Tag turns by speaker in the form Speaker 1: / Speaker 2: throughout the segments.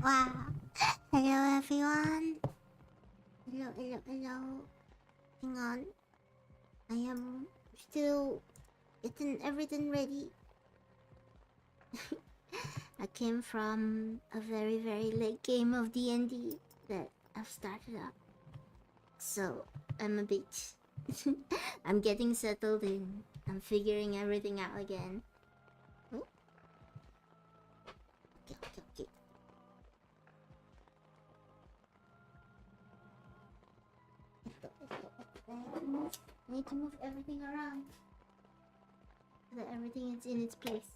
Speaker 1: Wow. Hello everyone. Hello. Hang on. I am still getting everything ready. I came from a very late game of D&D that I've started up. So I'm a bit I'm getting settled in. I'm figuring everything out again. Oh. Okay. I need to move everything around so that everything is in its place.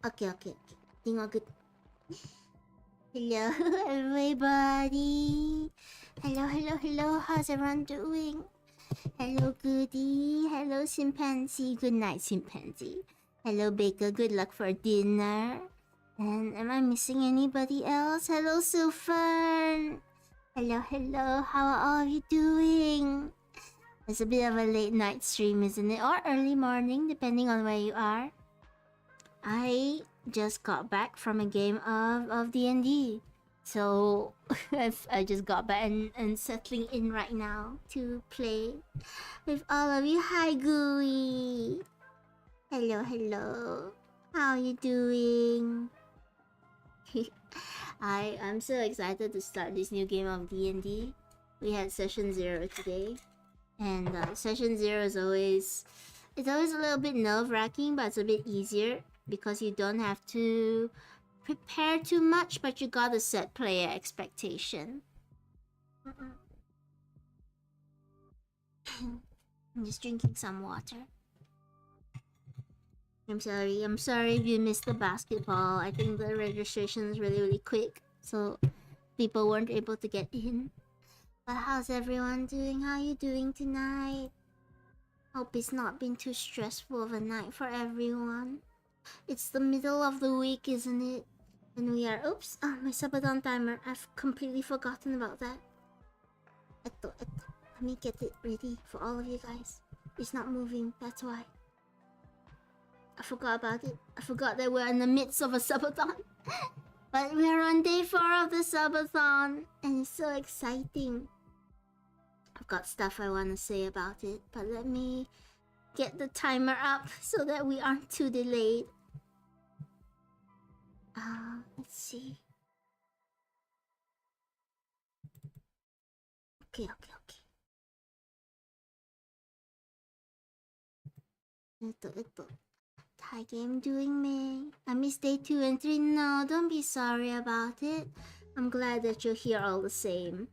Speaker 1: Okay. Thing all good. Hello, everybody. Hello. How's everyone doing? Hello, Goody. Hello, Chimpanzee. Good night, Chimpanzee. Hello, Baker. Good luck for dinner. And am I missing anybody else? Hello, Sulfern. Hello. How are all of you doing? It's a bit of a late night stream, isn't it? Or early morning, depending on where you are. I just got back from a game of D&D. So I just got back and settling in right now to play with all of you. Hi, Gooey. Hello. How are you doing? I'm so excited to start this new game of D&D. We had session 0 today, and session 0 is always a little bit nerve-wracking, but it's a bit easier because you don't have to prepare too much, but you gotta set player expectation. I'm just drinking some water. I'm sorry if you missed the basketball. I think the registration is really quick, so people weren't able to get in. But how's everyone doing? How are you doing tonight? Hope it's not been too stressful of a night for everyone. It's the middle of the week, isn't it? And we are... Oops! My SUBATHON timer. I've completely forgotten about that. Let me get it ready for all of you guys. It's not moving, that's why. I forgot about it. I forgot that we're in the midst of a subathon. But we're on day 4 of the subathon, and it's so exciting. I've got stuff I want to say about it, but let me get the timer up so that we aren't too delayed. Let's see. Okay. Ito. Hi game doing me. I missed day 2 and 3. No, don't be sorry about it. I'm glad that you're here all the same.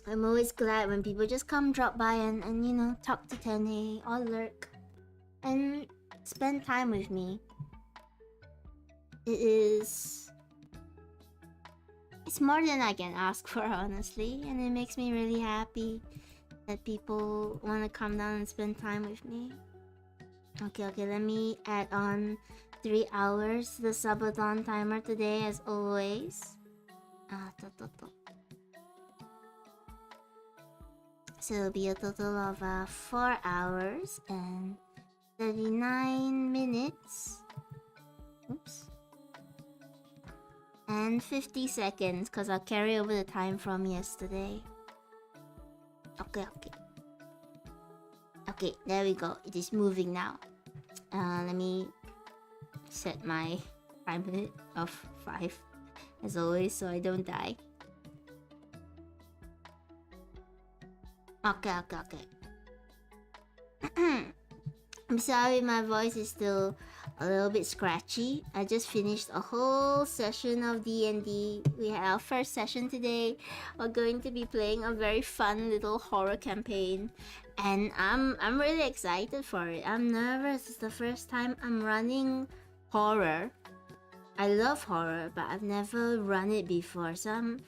Speaker 1: I'm always glad when people just come drop by and you know, talk to Tene or lurk and spend time with me. It's more than I can ask for, honestly, and it makes me really happy that people want to come down and spend time with me. Okay, let me add on 3 hours to the subathon timer today, as always. So it'll be a total of 4 hours and 39 minutes. Oops. And 50 seconds, because I'll carry over the time from yesterday. Okay, there we go. It is moving now. Let me set my time limit of 5, as always, so I don't die. Okay. I'm sorry my voice is still a little bit scratchy. I just finished a whole session of D&D. We had our first session today. We're going to be playing a very fun little horror campaign, and I'm really excited for it. I'm nervous. It's the first time I'm running horror. I love horror, but I've never run it before, so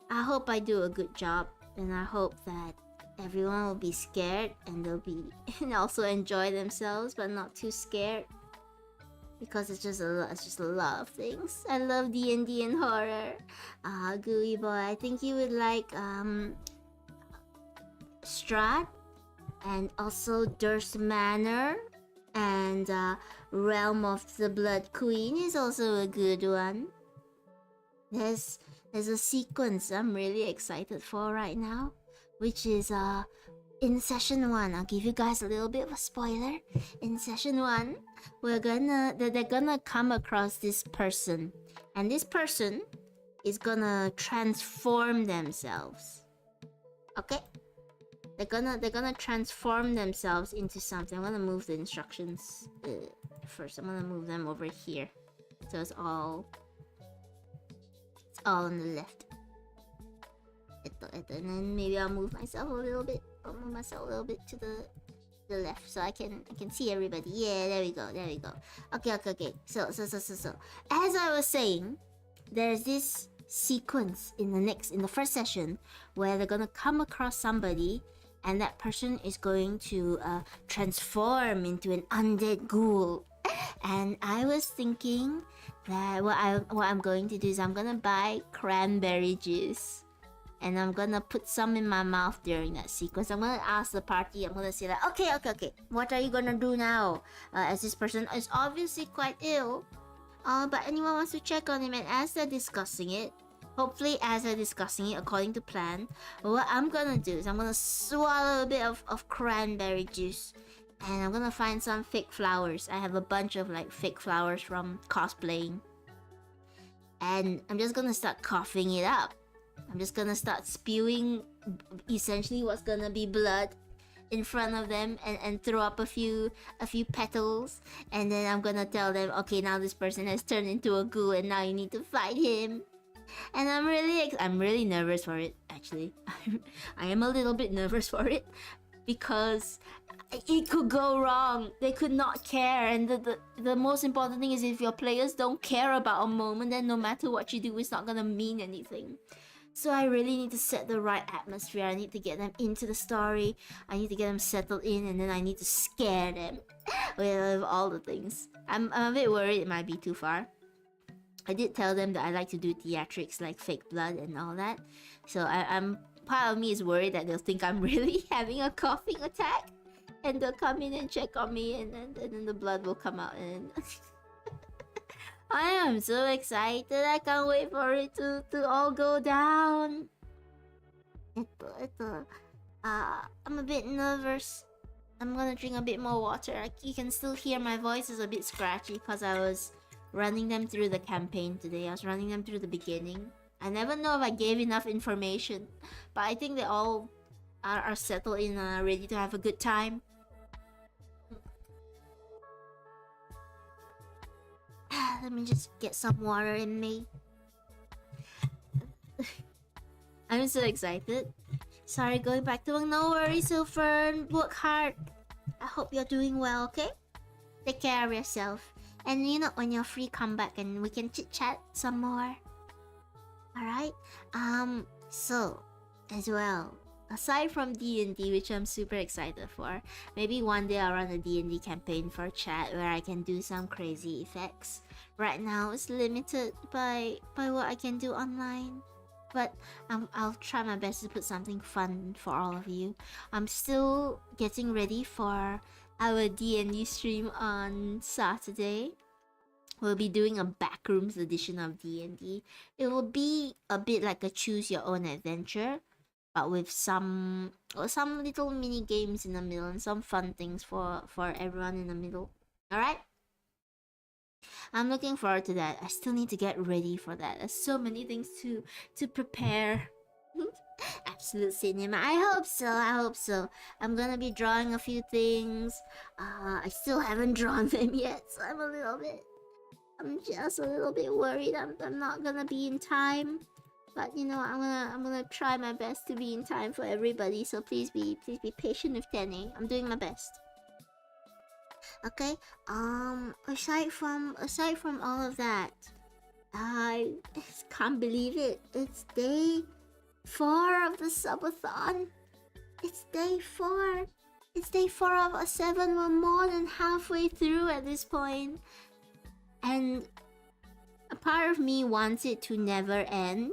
Speaker 1: I hope I do a good job, and I hope that everyone will be scared and they'll be and also enjoy themselves, but not too scared, because it's just a lot of things. I love D&D and horror. Gooey boy, I think you would like Strat and also Durst Manor And Realm of the Blood Queen is also a good one. There's a sequence I'm really excited for right now, which is in session 1. I'll give you guys a little bit of a spoiler. In session 1, they're gonna come across this person, and this person is gonna transform themselves. Okay? They're gonna transform themselves into something. I'm gonna move the instructions first. I'm gonna move them over here, so it's all on the left. And then maybe I'll move myself a little bit. I'll move myself a little bit to the left so I can see everybody. Yeah, there we go. Okay. So as I was saying, there's this sequence in the first session where they're gonna come across somebody, and that person is going to transform into an undead ghoul. And I was thinking that what I'm going to do is I'm gonna buy cranberry juice, and I'm gonna put some in my mouth during that sequence. I'm gonna ask the party. I'm gonna say like, okay, what are you gonna do now? As this person is obviously quite ill, but anyone wants to check on him. And as they're discussing it, hopefully as they're discussing it according to plan, what I'm gonna do is I'm gonna swallow a bit of cranberry juice, and I'm gonna find some fake flowers. I have a bunch of like fake flowers from cosplaying, and I'm just gonna start coughing it up. I'm just gonna start spewing essentially what's gonna be blood in front of them, and throw up a few petals, and then I'm gonna tell them, okay, now this person has turned into a ghoul, and now you need to fight him. And I'm really nervous for it, actually. I am a little bit nervous for it, because it could go wrong. They could not care, and the most important thing is if your players don't care about a moment, then no matter what you do, it's not gonna mean anything. So I really need to set the right atmosphere. I need to get them into the story. I need to get them settled in, and then I need to scare them with all the things. I'm a bit worried it might be too far. I did tell them that I like to do theatrics like fake blood and all that. So I'm part of me is worried that they'll think I'm really having a coughing attack, and they'll come in and check on me, and then the blood will come out. And I am so excited. I can't wait for it to all go down. I'm a bit nervous. I'm gonna drink a bit more water. You can still hear my voice is a bit scratchy because I was running them through the campaign today. I was running them through the beginning. I never know if I gave enough information, but I think they all are settled in and are ready to have a good time. Let me just get some water in me. I'm so excited. Sorry, going back to work. No worries, Silfern. Work hard. I hope you're doing well, okay? Take care of yourself. And you know, when you're free, come back and we can chit-chat some more. Alright? So, as well, aside from D&D, which I'm super excited for, maybe one day I'll run a D&D campaign for chat where I can do some crazy effects. Right now, it's limited by what I can do online. But I'll try my best to put something fun for all of you. I'm still getting ready for our D&D stream on Saturday. We'll be doing a backrooms edition of D&D. It will be a bit like a choose your own adventure, but with some little mini games in the middle and some fun things for everyone in the middle. Alright? I'm looking forward to that. I still need to get ready for that. There's so many things to prepare. Absolute cinema. I hope so. I'm gonna be drawing a few things. I still haven't drawn them yet, so I'm just a little bit worried I'm not gonna be in time. But you know, I'm gonna try my best to be in time for everybody, so please be patient with Tene. I'm doing my best. Okay, aside from all of that, I can't believe it. It's day 4 of the subathon. It's day 4. It's day 4 of 7. We're more than halfway through at this point. And a part of me wants it to never end.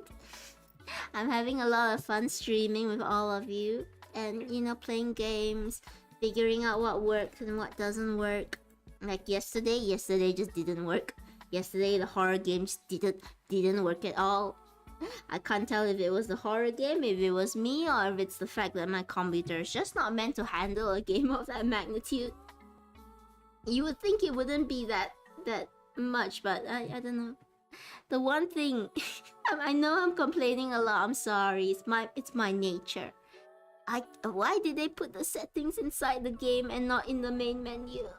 Speaker 1: I'm having a lot of fun streaming with all of you. And, you know, playing games, figuring out what works and what doesn't work. Like yesterday just didn't work. Yesterday the horror games didn't work at all. I can't tell if it was the horror game, if it was me, or if it's the fact that my computer is just not meant to handle a game of that magnitude. You would think it wouldn't be that much, but I don't know. The one thing I know I'm complaining a lot. I'm sorry. It's my nature. Why did they put the settings inside the game and not in the main menu?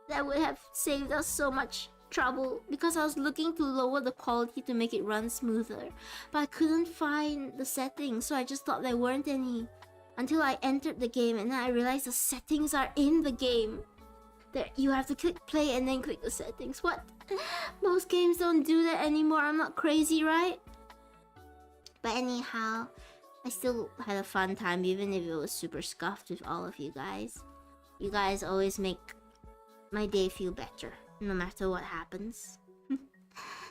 Speaker 1: That would have saved us so much trouble, because I was looking to lower the quality to make it run smoother, but I couldn't find the settings, so I just thought there weren't any until I entered the game, and then I realized the settings are in the game. There, you have to click play and then click the settings. What? Most games don't do that anymore. I'm not crazy, right? But anyhow, I still had a fun time, even if it was super scuffed with all of you guys. You guys always make my day feel better, no matter what happens.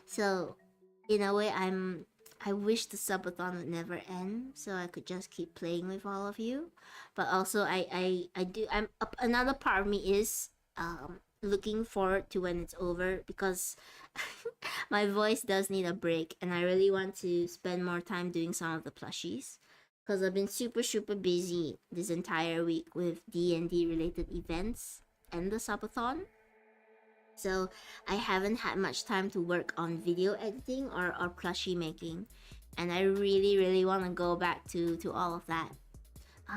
Speaker 1: So, in a way, I wish the subathon would never end, so I could just keep playing with all of you. But also, another part of me is looking forward to when it's over, because my voice does need a break, and I really want to spend more time doing some of the plushies, because I've been super busy this entire week with D&D related events and the subathon. So I haven't had much time to work on video editing or plushie making, and I really want to go back to all of that.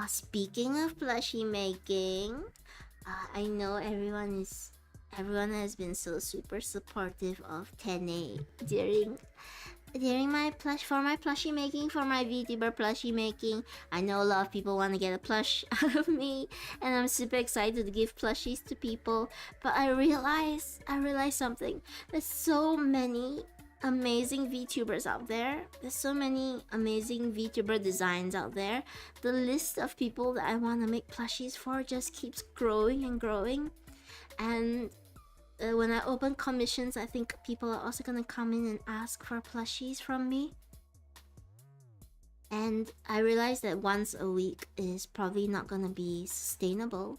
Speaker 1: Speaking of plushie making, I know everyone has been so super supportive of Tene during my plushie making, for my VTuber plushie making. I know a lot of people want to get a plush out of me, and I'm super excited to give plushies to people. But I realized something. There's so many amazing VTubers out there. There's so many amazing VTuber designs out there. The list of people that I want to make plushies for just keeps growing and growing. And when I open commissions, I think people are also gonna come in and ask for plushies from me. And I realized that once a week is probably not gonna be sustainable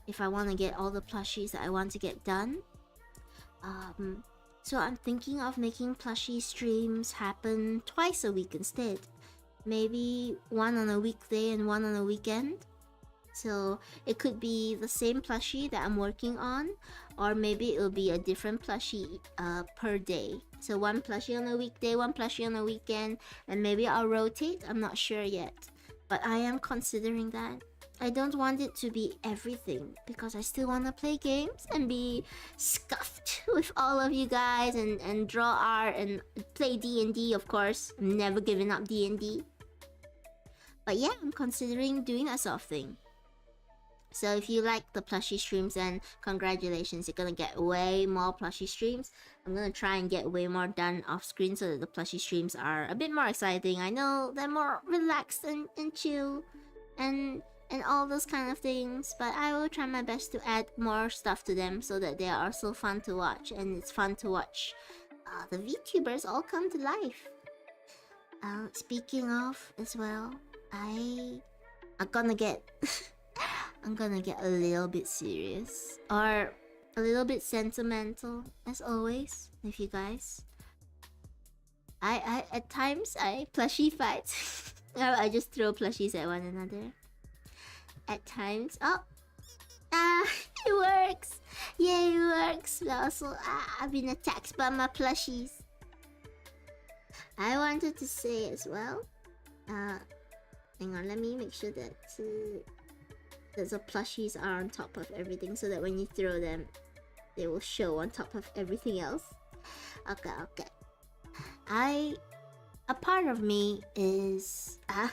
Speaker 1: if I want to get all the plushies that I want to get done. So I'm thinking of making plushie streams happen twice a week instead. Maybe one on a weekday and one on a weekend. So it could be the same plushie that I'm working on, or maybe it'll be a different plushie per day. So one plushie on a weekday, one plushie on a weekend, and maybe I'll rotate. I'm not sure yet, but I am considering that. I don't want it to be everything, because I still want to play games and be scuffed with all of you guys, and draw art and play D&D, of course. I'm never giving up D&D. But yeah, I'm considering doing that sort of thing. So if you like the plushie streams, then congratulations, you're gonna get way more plushie streams. I'm gonna try and get way more done off screen so that the plushie streams are a bit more exciting. I know they're more relaxed and chill and all those kind of things, but I will try my best to add more stuff to them so that they are also fun to watch, and it's fun to watch the VTubers all come to life. Speaking of as well, I'm gonna get I'm gonna get a little bit serious, or a little bit sentimental, as always, with you guys. I at times I plushie fight. I just throw plushies at one another. At times, it works! Yay, it works! But also, I've been attacked by my plushies. I wanted to say as well, hang on, let me make sure that the plushies are on top of everything, so that when you throw them, they will show on top of everything else. Okay. A part of me is... how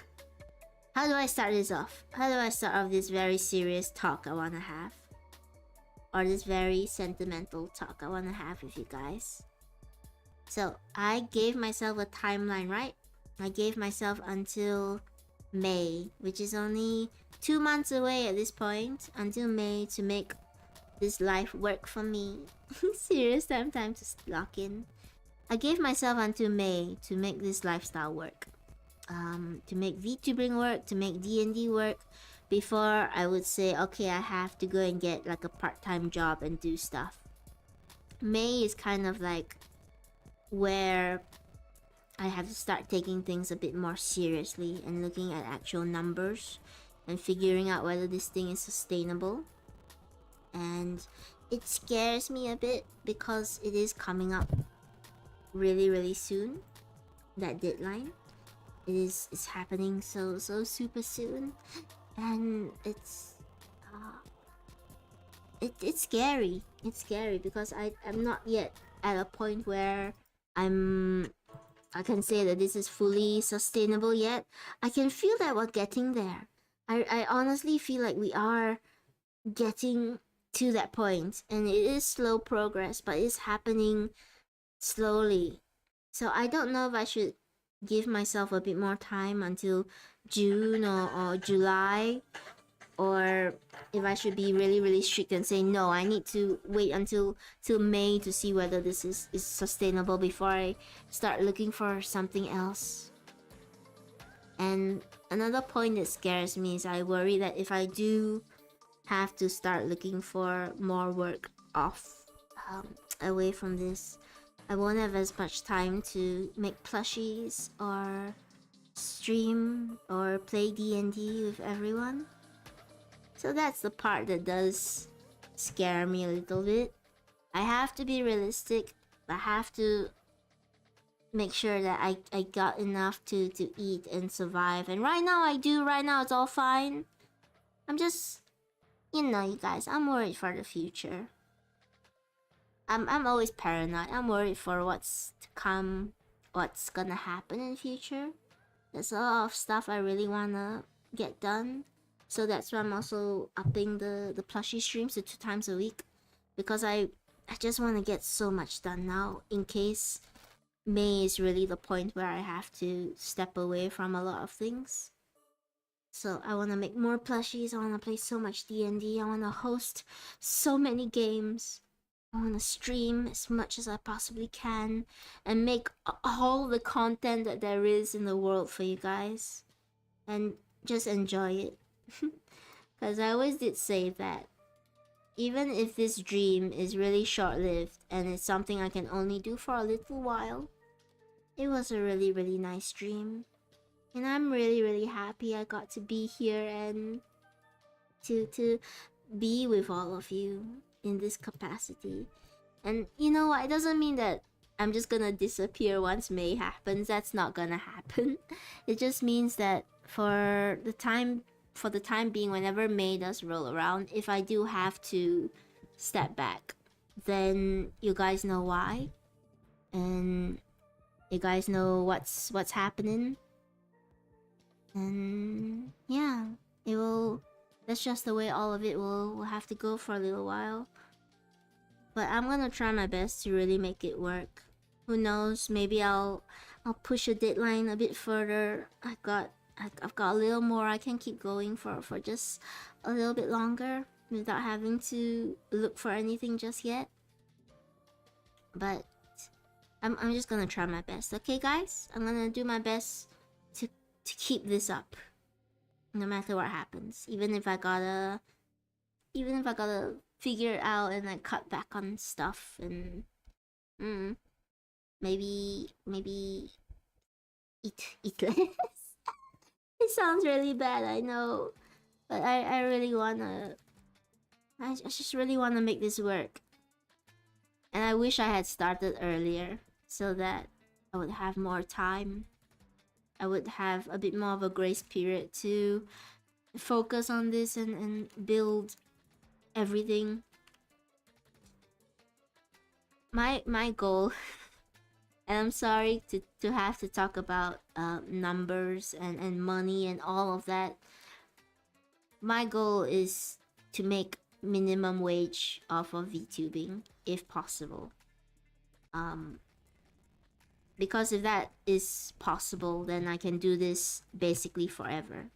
Speaker 1: do I start this off? How do I start off this very serious talk I wanna have? Or this very sentimental talk I wanna have with you guys? So, I gave myself a timeline, right? I gave myself until May, which is only 2 months away at this point, until May, to make this life work for me. Serious time to lock in. I gave myself until May to make this lifestyle work. To make VTubing work, to make D&D work, before I would say, okay, I have to go and get like a part-time job and do stuff. May is kind of like where I have to start taking things a bit more seriously and looking at actual numbers and figuring out whether this thing is sustainable. And it scares me a bit because it is coming up really soon. That deadline. It's happening so super soon. And it's it's scary. It's scary because I'm not yet at a point where I can say that this is fully sustainable yet. I can feel that we're getting there. I honestly feel like we are getting to that point, and it is slow progress, but it's happening slowly. So I don't know if I should give myself a bit more time until June or July, or if I should be really strict and say no, I need to wait until till May to see whether this is sustainable before I start looking for something else. And another point that scares me is I worry that if I do have to start looking for more work off away from this, I won't have as much time to make plushies or stream or play D&D with everyone. So that's the part that does scare me a little bit. I have to be realistic. I have to make sure that I got enough to eat and survive. And right now I do. Right now it's all fine. I'm just, you know, you guys, I'm worried for the future. I'm always paranoid. I'm worried for what's to come, what's gonna happen in the future. There's a lot of stuff I really wanna get done. So that's why I'm also upping the plushie streams to 2 times a week. Because I just want to get so much done now in case May is really the point where I have to step away from a lot of things. So I want to make more plushies. I want to play so much D&D. I want to host so many games. I want to stream as much as I possibly can and make all the content that there is in the world for you guys. And just enjoy it. Because I always did say that even if this dream is really short-lived and it's something I can only do for a little while, it was a really nice dream. And I'm really happy I got to be here and to be with all of you in this capacity. And you know what, it doesn't mean that I'm just gonna disappear once May happens. That's not gonna happen. It just means that for the time being, whenever May does roll around, if I do have to step back, then you guys know why, and you guys know what's happening. And yeah, it will. That's just the way all of it will have to go for a little while. But I'm gonna try my best to really make it work. Who knows? Maybe I'll push a deadline a bit further. I've got a little more I can keep going for just a little bit longer without having to look for anything just yet. But I'm just gonna try my best, okay guys? I'm gonna do my best to keep this up, no matter what happens. Even if I gotta figure it out and like cut back on stuff and maybe eat less. It sounds really bad, I know, but I really wanna. I just really wanna make this work, and I wish I had started earlier so that I would have more time. I would have a bit more of a grace period to focus on this and build everything. My goal, and I'm sorry to have to talk about numbers and money and all of that. My goal is to make minimum wage off of VTubing if possible. Because if that is possible, then I can do this basically forever.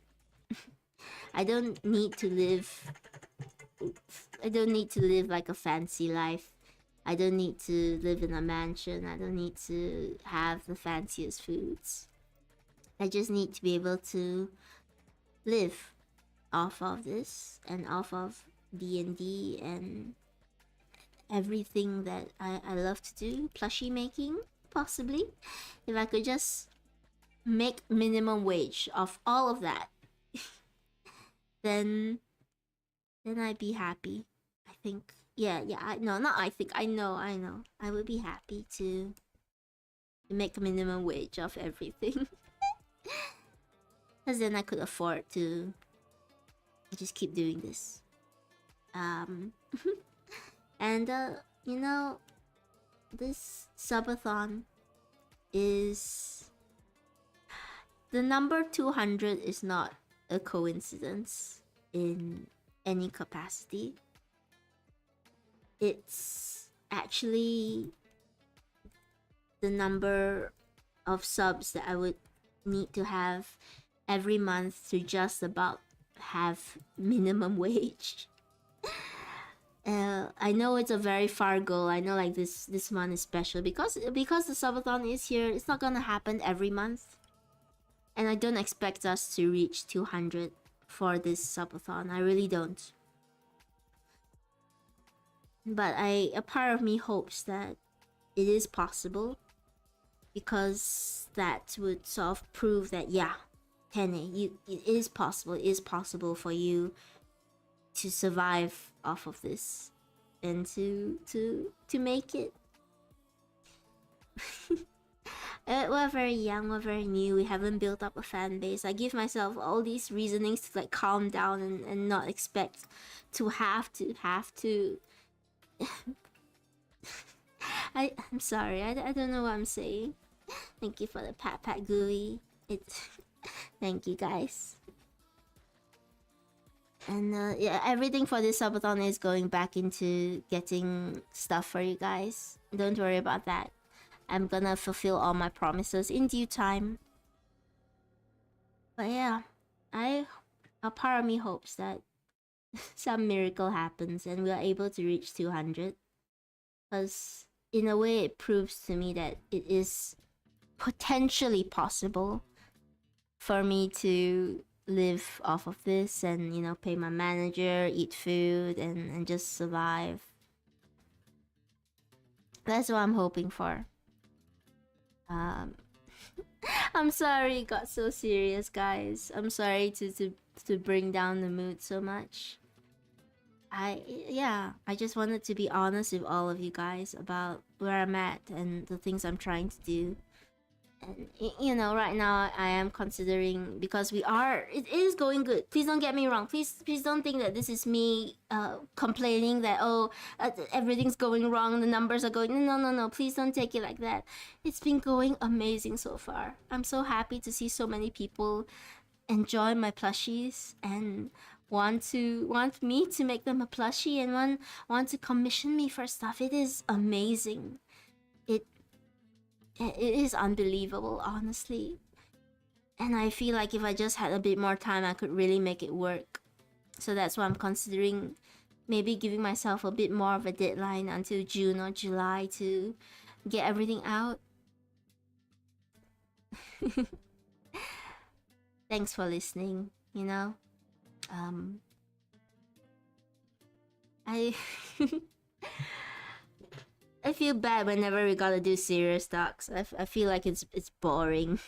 Speaker 1: I don't need to live like a fancy life. I don't need to live in a mansion. I don't need to have the fanciest foods. I just need to be able to live off of this and off of D&D and everything that I love to do, plushie making, possibly. If I could just make minimum wage of all of that, then I'd be happy. I think. Yeah, no, not I think. I know. I would be happy to make a minimum wage of everything. Because then I could afford to just keep doing this. And you know, this subathon is the number 200 is not a coincidence in any capacity. It's actually the number of subs that I would need to have every month to just about have minimum wage. I know it's a very far goal. I know like this month is special because the subathon is here. It's not gonna happen every month, and I don't expect us to reach 200 for this subathon. I really don't. But a part of me hopes that it is possible, because that would sort of prove that yeah, Tene, it is possible. It is possible for you to survive off of this and to make it. We're very young, we're very new, we haven't built up a fan base. I give myself all these reasonings to like calm down and not expect to have to I'm sorry, I don't know what I'm saying. Thank you for the pat gooey. Thank you guys. And yeah, everything for this subathon is going back into getting stuff for you guys. Don't worry about that. I'm gonna fulfill all my promises in due time. But yeah, a part of me hopes that some miracle happens and we are able to reach 200. Because in a way it proves to me that it is potentially possible for me to live off of this and, you know, pay my manager, eat food, and just survive. That's what I'm hoping for. I'm sorry it got so serious, guys. I'm sorry to bring down the mood so much. I just wanted to be honest with all of you guys about where I'm at and the things I'm trying to do. And you know, right now I am considering, because it is going good. Please don't get me wrong. Please don't think that this is me complaining that everything's going wrong, the numbers are going. No. Please don't take it like that. It's been going amazing so far. I'm so happy to see so many people enjoy my plushies and want me to make them a plushie and want to commission me for stuff. It is amazing. It is unbelievable, honestly. And I feel like if I just had a bit more time, I could really make it work. So that's why I'm considering maybe giving myself a bit more of a deadline until June or July to get everything out. Thanks for listening, you know. I feel bad whenever we gotta do serious talks. I feel like it's boring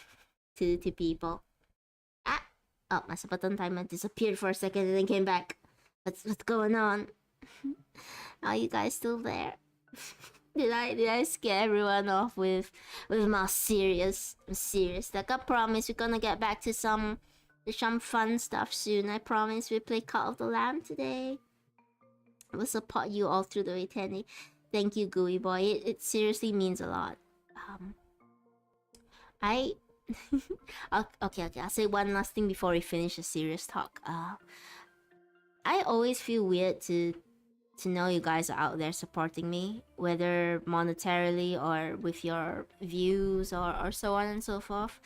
Speaker 1: to people. Oh, my SUBATHON timer disappeared for a second and then came back. What's going on? Are you guys still there? Did I scare everyone off with my serious? Like I promise we're gonna get back to some fun stuff soon. I promise we play Cult of the Lamb today. We'll support you all through the way, Tene. Thank you, Gooey Boy. It seriously means a lot. Okay. I'll say one last thing before we finish the serious talk. I always feel weird to know you guys are out there supporting me, whether monetarily or with your views or so on and so forth.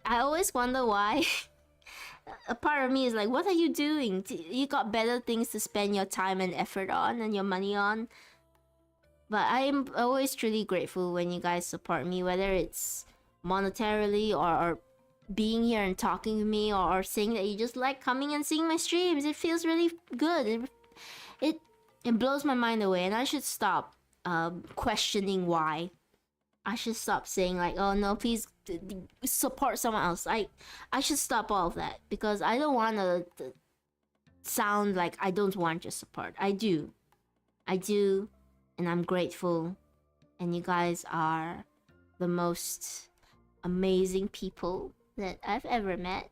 Speaker 1: I always wonder why. A part of me is like, what are you doing? You got better things to spend your time and effort on and your money on. But I'm always truly grateful when you guys support me, whether it's monetarily or being here and talking to me or saying that you just like coming and seeing my streams. It feels really good. It It blows my mind away, and I should stop questioning why. I should stop saying like, oh no, please support someone else. I should stop all of that, because I don't want to sound like I don't want your support. I do, and I'm grateful, and you guys are the most amazing people that I've ever met.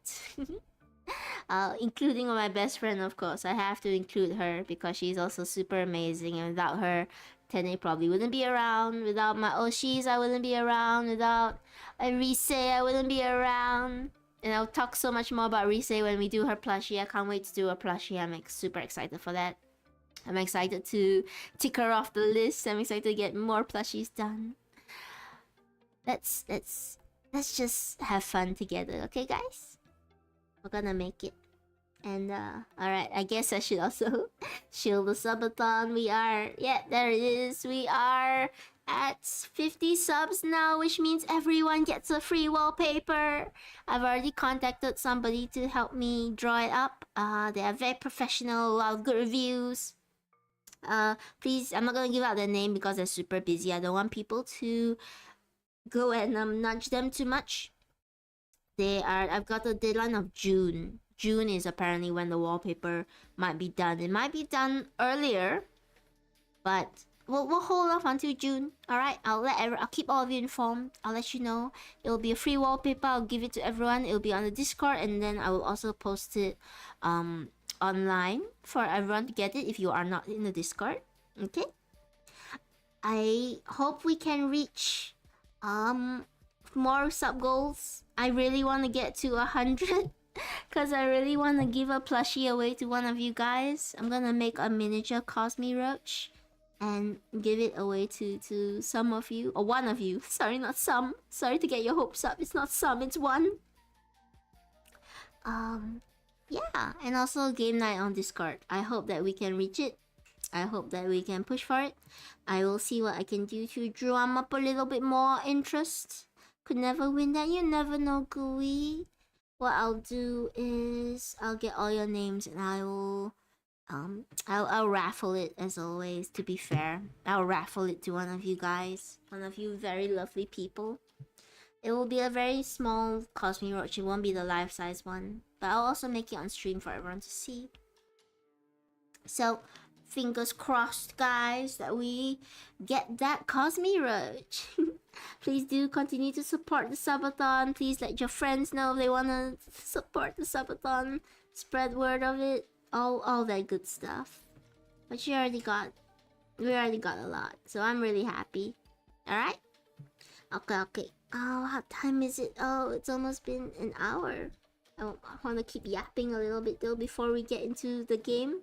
Speaker 1: Including my best friend, of course. I have to include her because she's also super amazing, and without her, Tene probably wouldn't be around. Without my Oshis, I wouldn't be around. Without Rise, I wouldn't be around. And I'll talk so much more about Rise when we do her plushie. I can't wait to do her plushie. I'm like super excited for that. I'm excited to tick her off the list. I'm excited to get more plushies done. Let's just have fun together, okay, guys? We're gonna make it. And alright, I guess I should also shield the subathon. We are, yeah, there it is. We are at 50 subs now, which means everyone gets a free wallpaper. I've already contacted somebody to help me draw it up. They are very professional, a lot of good reviews. Please, I'm not gonna give out their name because they're super busy. I don't want people to go and nudge them too much. I've got a deadline of June. June is apparently when the wallpaper might be done. It might be done earlier, but we'll hold off until June. All right, I'll keep all of you informed. I'll let you know. It'll be a free wallpaper. I'll give it to everyone. It'll be on the Discord, and then I will also post it online for everyone to get it if you are not in the Discord. Okay. I hope we can reach more sub goals. I really want to get to 100. Because I really want to give a plushie away to one of you guys. I'm gonna make a miniature Cosme Roach and give it away to some of you. Or one of you. Sorry, not some. Sorry to get your hopes up. It's not some, it's one. Yeah. And also game night on Discord. I hope that we can reach it. I hope that we can push for it. I will see what I can do to drum up a little bit more interest. Could never win that. You never know, Gooey. What I'll do is I'll get all your names and I will I'll raffle it as always. To be fair, I'll raffle it to one of you guys, one of you very lovely people. It will be a very small Cosme Roach. It won't be the life-size one, but I'll also make it on stream for everyone to see. So fingers crossed, guys, that we get that Cosme Roach. Please do continue to support the subathon. Please let your friends know if they want to support the subathon. Spread word of it. All that good stuff. But we already got a lot. So I'm really happy. Alright? Okay. Oh, what time is it? Oh, it's almost been an hour. I want to keep yapping a little bit though before we get into the game.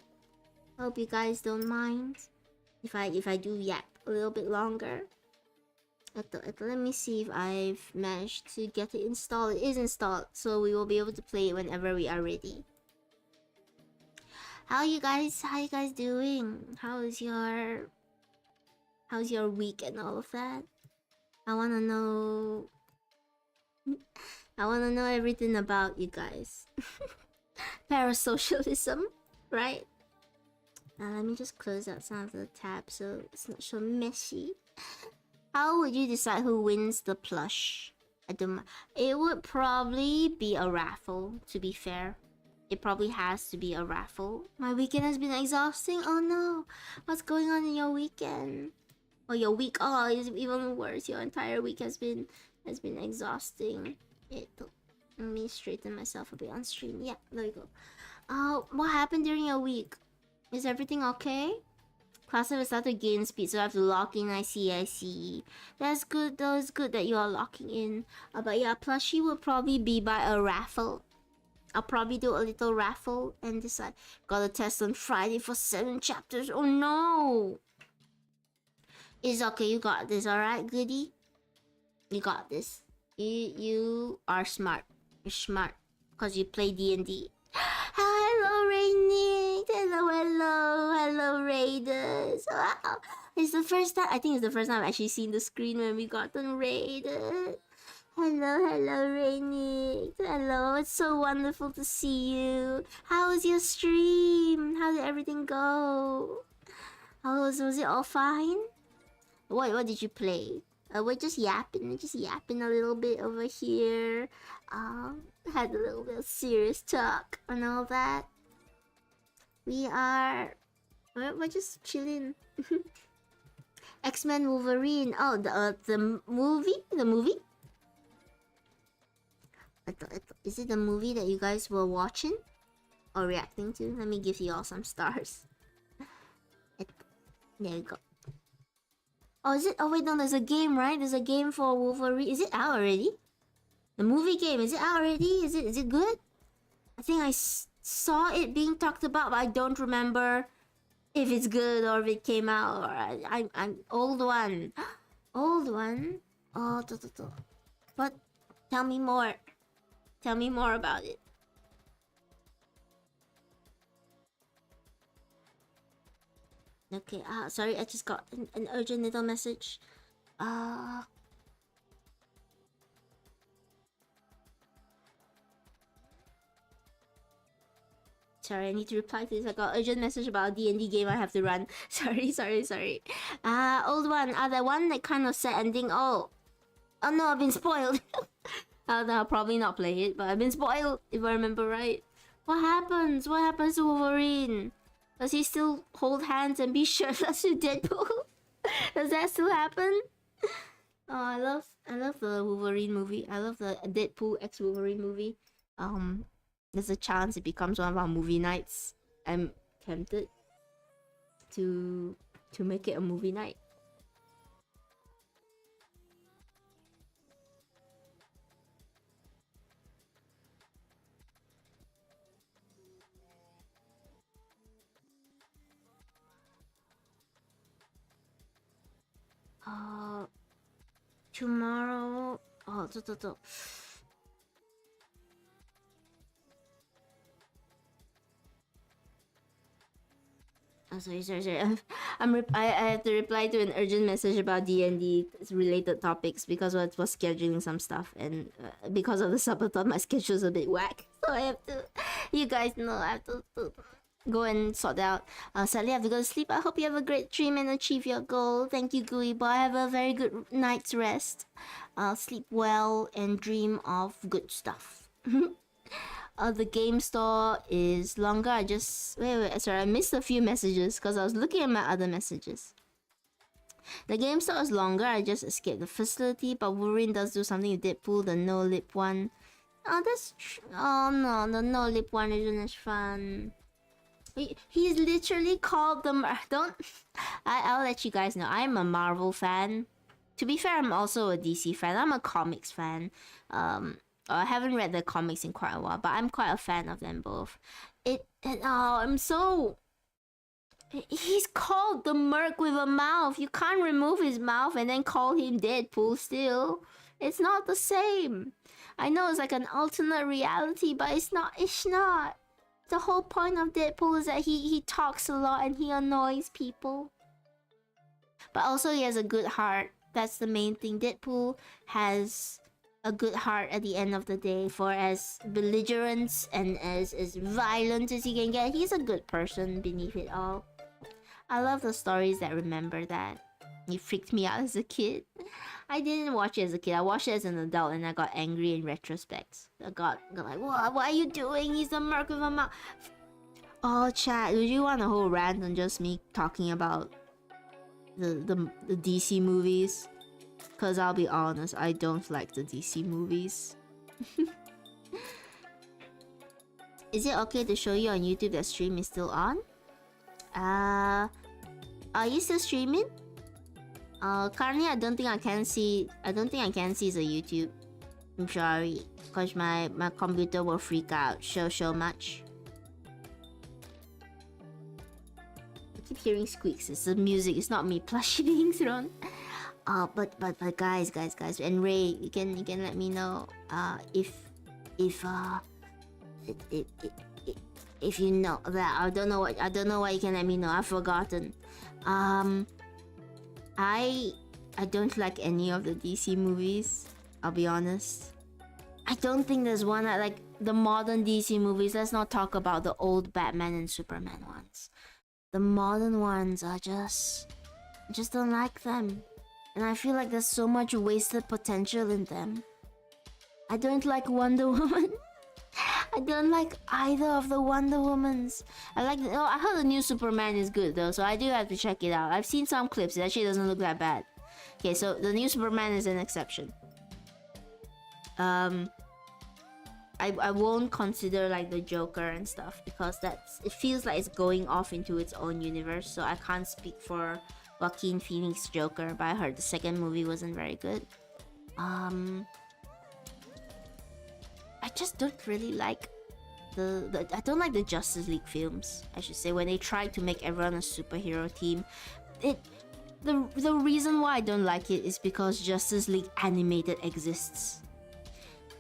Speaker 1: Hope you guys don't mind if I do yap a little bit longer. Let me see if I've managed to get it installed. It is installed, so we will be able to play it whenever we are ready. How you guys doing? How's your week and all of that? I wanna know everything about you guys. Parasocialism, right? Let me just close out some of the tabs so it's not so messy. How would you decide who wins the plush? It would probably be a raffle, to be fair. It probably has to be a raffle. My weekend has been exhausting. Oh no. What's going on in your weekend? Or your week? Oh, it's even worse. Your entire week has been exhausting. Let me straighten myself a bit on stream. Yeah, there we go. What happened during your week? Is everything okay? Class have started to gain speed, so I have to lock in. I see. That's good though. It's good that you are locking in. But yeah, plushie will probably be by a raffle. I'll probably do a little raffle and decide. Got a test on Friday for 7 chapters. Oh no! It's okay. You got this. Alright, goodie? You got this. You are smart. You're smart. Because you play D&D. Hello, Rainy. Hello, Raiders. Wow. It's the first time. I think it's the first time I've actually seen the screen when we got them raided. Hello, Rainy. Hello. It's so wonderful to see you. How was your stream? How did everything go? Was it all fine? What did you play? We're just yapping a little bit over here. Had a little bit of serious talk and all that. We're just chilling. X-Men Wolverine. Oh, the movie? The movie? Is it the movie that you guys were watching or reacting to? Let me give you all some stars. There we go. Oh, is it? Oh wait, no, there's a game, right? There's a game for Wolverine. Is it out already? The movie game, is it out already? Is it good? I think I saw it being talked about, but I don't remember if it's good or if it came out. Or I'm old one. Old one? Oh, but tell me more. Tell me more about it. Okay, sorry, I just got an urgent little message. Sorry, I need to reply to this. I got urgent message about a D&D game I have to run. Sorry. Old one. The one that kind of sad ending. Oh no, I've been spoiled. I'll probably not play it, but I've been spoiled, if I remember right. What happens? What happens to Wolverine? Does he still hold hands and be shirtless with Deadpool? Does that still happen? Oh, I love the Wolverine movie. I love the Deadpool x Wolverine movie. There's a chance it becomes one of our movie nights. I'm tempted to make it a movie night. Tomorrow. Oh, Oh, sorry. I have to reply to an urgent message about D&D related topics because I was scheduling some stuff, and because of the subathon, my schedule's a bit whack. So I have to, you guys know, I have to go and sort out. Sadly, I have to go to sleep. I hope you have a great dream and achieve your goal. Thank you, Gooey Boy. Have a very good night's rest. Sleep well and dream of good stuff. The game store is longer. I just... Wait, sorry. I missed a few messages because I was looking at my other messages. The game store is longer. I just escaped the facility, but Wolverine does do something with Deadpool, the no-lip one. Oh, that's... Oh, no. The no-lip one isn't as fun. He's literally called the... Don't... I'll let you guys know. I'm a Marvel fan. To be fair, I'm also a DC fan. I'm a comics fan. I haven't read the comics in quite a while, but I'm quite a fan of them both. I'm so... He's called the Merc with a mouth. You can't remove his mouth and then call him Deadpool still. It's not the same. I know it's like an alternate reality, but it's not. The whole point of Deadpool is that he talks a lot and he annoys people. But also he has a good heart. That's the main thing. Deadpool has a good heart at the end of the day. For as belligerent and as violent as he can get, he's a good person beneath it all. I love the stories that remember that. He freaked me out as a kid. I didn't watch it as a kid. I watched it as an adult and I got angry in retrospect. I got like, what are you doing? He's a Merc with a mouth. Oh, chat, do you want a whole rant on just me talking about the DC movies? Because I'll be honest, I don't like the DC movies. Is it okay to show you on YouTube that stream is still on? Are you still streaming? Currently I don't think I can see the YouTube. I'm sorry, because my computer will freak out so much. I keep hearing squeaks. It's the music, it's not me plushie being thrown. But guys, and Ray, you can let me know if you know that. I don't know why you can let me know. I've forgotten. I don't like any of the DC movies. I'll be honest. I don't think there's one I like. The modern DC movies. Let's not talk about the old Batman and Superman ones. The modern ones are I just don't like them. And I feel like there's so much wasted potential in them. I don't like Wonder Woman. I don't like either of the Wonder Womans. I heard the new Superman is good though, so I do have to check it out. I've seen some clips, it actually doesn't look that bad. Okay, so the new Superman is an exception. I won't consider like the Joker and stuff because it feels like it's going off into its own universe, so I can't speak for Joaquin Phoenix Joker, but I heard the second movie wasn't very good. I just don't really like I don't like the Justice League films, I should say, when they try to make everyone a superhero team. The reason why I don't like it is because Justice League Animated exists.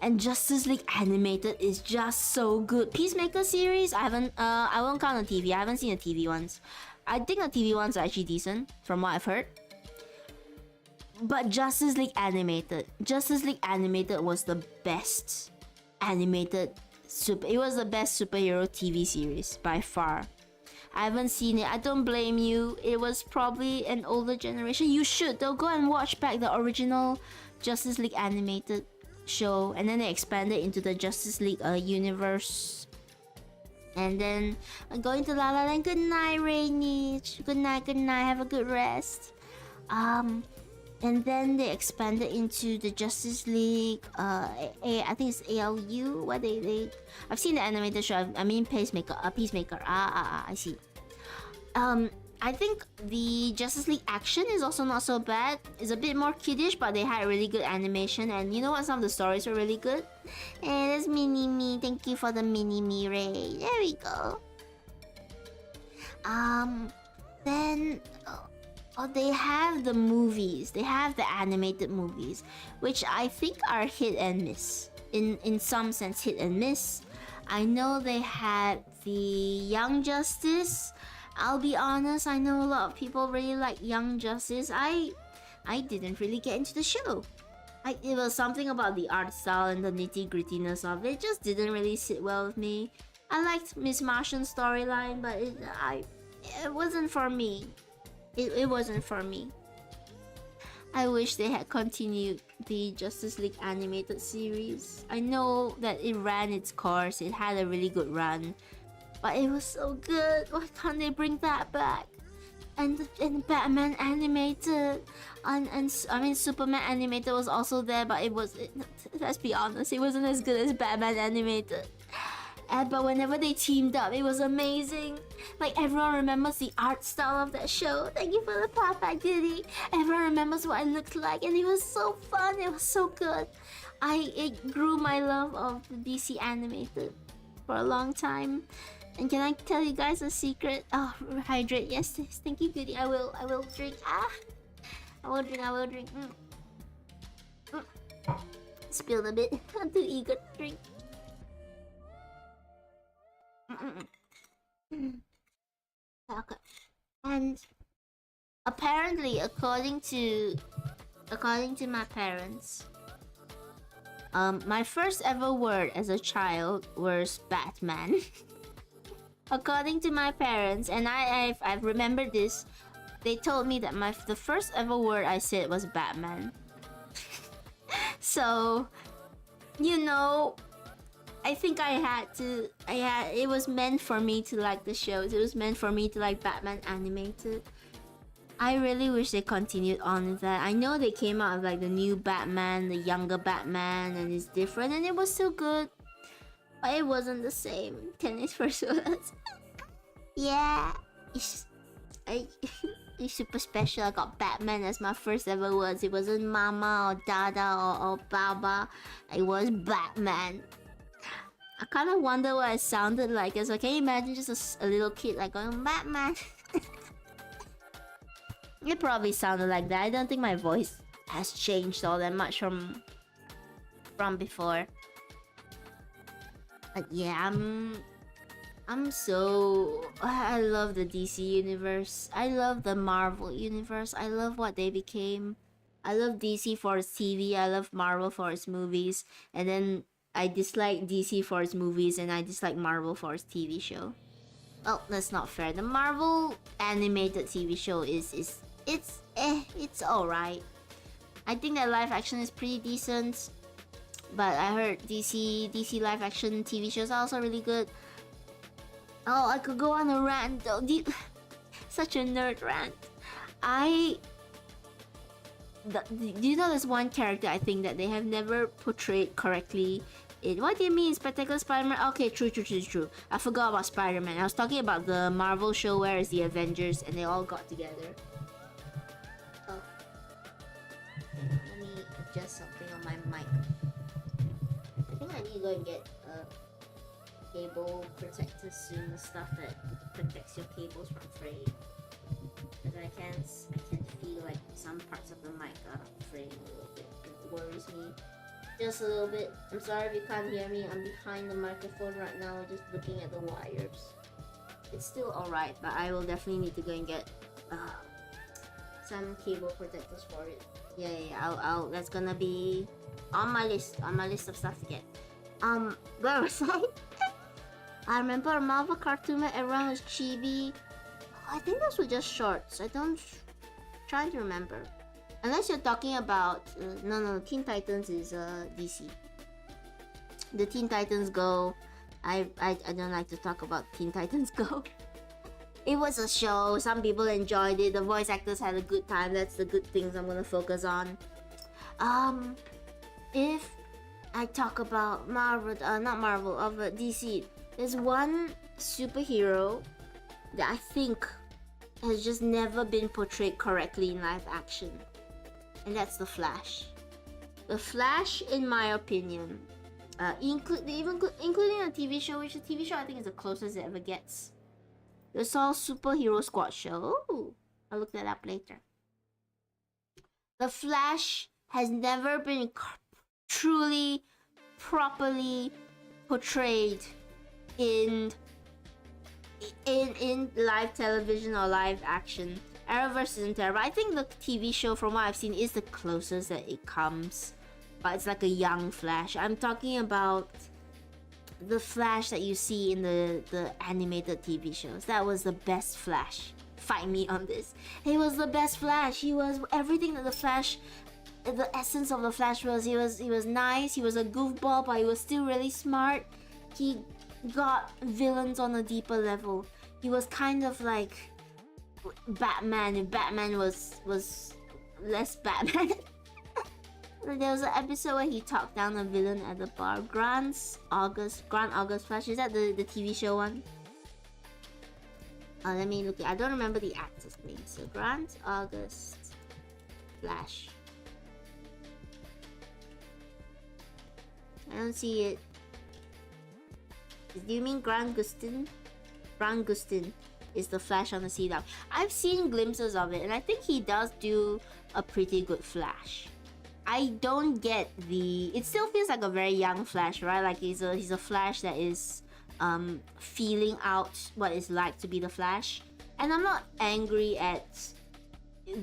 Speaker 1: And Justice League Animated is just so good. Peacemaker series, I won't count the TV. I haven't seen the TV ones. I think the TV ones are actually decent, from what I've heard. But Justice League Animated was the best animated it was the best superhero TV series by far. I haven't seen it. I don't blame you. It was probably an older generation. You should though. Go and watch back the original Justice League Animated show, and then they expanded into the Justice League universe. And then I'm going to La La Land. Good night, Rainy. Good night. Have a good rest. And then they expanded into the Justice League. I think it's ALU. What I've seen the animated show. I mean Peacemaker. I see. I think the Justice League action is also not so bad. It's a bit more kiddish, but they had really good animation. And you know what? Some of the stories were really good. Hey, there's Mini-Me. Thank you for the Mini-Me, Ray. There we go. Then... they have the movies. They have the animated movies, which I think are hit and miss. In some sense, hit and miss. I know they had the Young Justice. I'll be honest, I know a lot of people really like Young Justice. I didn't really get into the show. It was something about the art style and the nitty-grittiness of it. Just didn't really sit well with me. I liked Miss Martian's storyline, but it wasn't for me. It wasn't for me. I wish they had continued the Justice League animated series. I know that it ran its course. It had a really good run. But it was so good. Why can't they bring that back? And Batman animated, and I mean Superman animated was also there, but let's be honest, it wasn't as good as Batman animated. But whenever they teamed up, it was amazing. Like everyone remembers the art style of that show. Thank you for the Papa Goodie. Everyone remembers what it looked like, and it was so fun. It was so good. It grew my love of the DC animated for a long time. And can I tell you guys a secret? Oh, hydrate. Yes, thank you, Goodie. I will drink. I will drink. Spilled a bit. I'm too eager to drink. Okay. And apparently, according to my parents, my first ever word as a child was Batman. According to my parents, and I've remembered this, they told me that the first ever word I said was Batman. So, you know, I think it was meant for me to like the shows. It was meant for me to like Batman animated. I really wish they continued on with that. I know they came out with like the new Batman, the younger Batman, and it's different, and it was still good. But it wasn't the same. Tennis first words. Yeah. It's super special. I got Batman as my first ever words. It wasn't Mama or Dada or Baba. It was Batman. I kind of wonder what it sounded like. So can you imagine just a little kid like going Batman? It probably sounded like that. I don't think my voice has changed all that much from before. But yeah, I love the DC universe. I love the Marvel universe. I love what they became. I love DC for its TV. I love Marvel for its movies. And then I dislike DC for its movies, and I dislike Marvel for its TV show. Well, that's not fair. The Marvel animated TV show it's alright. I think that live action is pretty decent, but I heard DC live action TV shows are also really good. Oh, I could go on a rant though. Such a nerd rant. Do you know there's one character I think that they have never portrayed correctly? What do you mean, Spectacular Spider-Man? Okay, true. I forgot about Spider-Man. I was talking about the Marvel show where it's the Avengers and they all got together. Oh. Let me adjust something on my mic. I think I need to go and get a cable protector soon, the stuff that protects your cables from fraying. Because I can't feel like some parts of the mic are fraying a little bit. It worries me. Just a little bit. I'm sorry if you can't hear me. I'm behind the microphone right now, just looking at the wires. It's still alright, but I will definitely need to go and get some cable protectors for it. Yeah. I'll. That's gonna be on my list of stuff to get. Where was I? I remember a Marvel cartoon where everyone was chibi. I think those were just shorts. Trying to remember. Unless you're talking about no, Teen Titans is DC. The Teen Titans Go. I don't like to talk about Teen Titans Go. It was a show. Some people enjoyed it. The voice actors had a good time. That's the good things I'm gonna focus on. If I talk about Marvel, not Marvel, of DC, there's one superhero that I think has just never been portrayed correctly in live action. And that's the Flash. The Flash, in my opinion, including a TV show, which the TV show I think is the closest it ever gets. The Soul Superhero Squad show. Ooh, I'll look that up later. The Flash has never been truly, properly portrayed in live television or live action. Arrowverse isn't terrible. I think the TV show, from what I've seen, is the closest that it comes. But it's like a young Flash. I'm talking about the Flash that you see in the animated TV shows. That was the best Flash. Fight me on this. He was the best Flash. He was everything that the Flash, the essence of the Flash was. He was nice. He was a goofball, but he was still really smart. He got villains on a deeper level. He was kind of like Batman if Batman was less Batman. There was an episode where he talked down a villain at the bar. Grant August Flash. Is that the TV show one? Let me look. I don't remember the actor's name. So Grant August Flash. I don't see it. Do you mean Grant Gustin? Grant Gustin is the Flash on the CW. I've seen glimpses of it, and I think he does do a pretty good Flash. I don't get it still feels like a very young Flash, right? Like he's a Flash that is feeling out what it's like to be the Flash. And I'm not angry at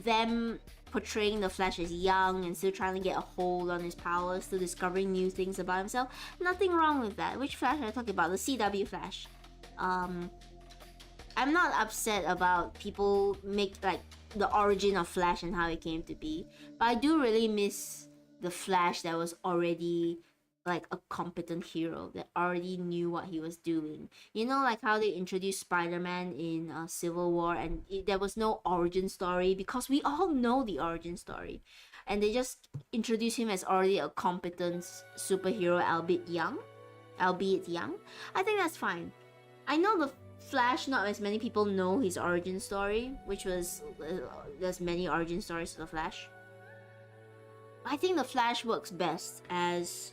Speaker 1: them portraying the Flash as young and still trying to get a hold on his powers, still discovering new things about himself. Nothing wrong with that. Which Flash are I talking about? The CW Flash. I'm not upset about people make like the origin of Flash and how it came to be, but I do really miss the Flash that was already like a competent hero that already knew what he was doing. You know, like how they introduced Spider-Man in Civil War, and there was no origin story because we all know the origin story, and they just introduced him as already a competent superhero, albeit young. I think that's fine. I know the Flash, not as many people know his origin story, which was there's many origin stories to the Flash. I think the Flash works best as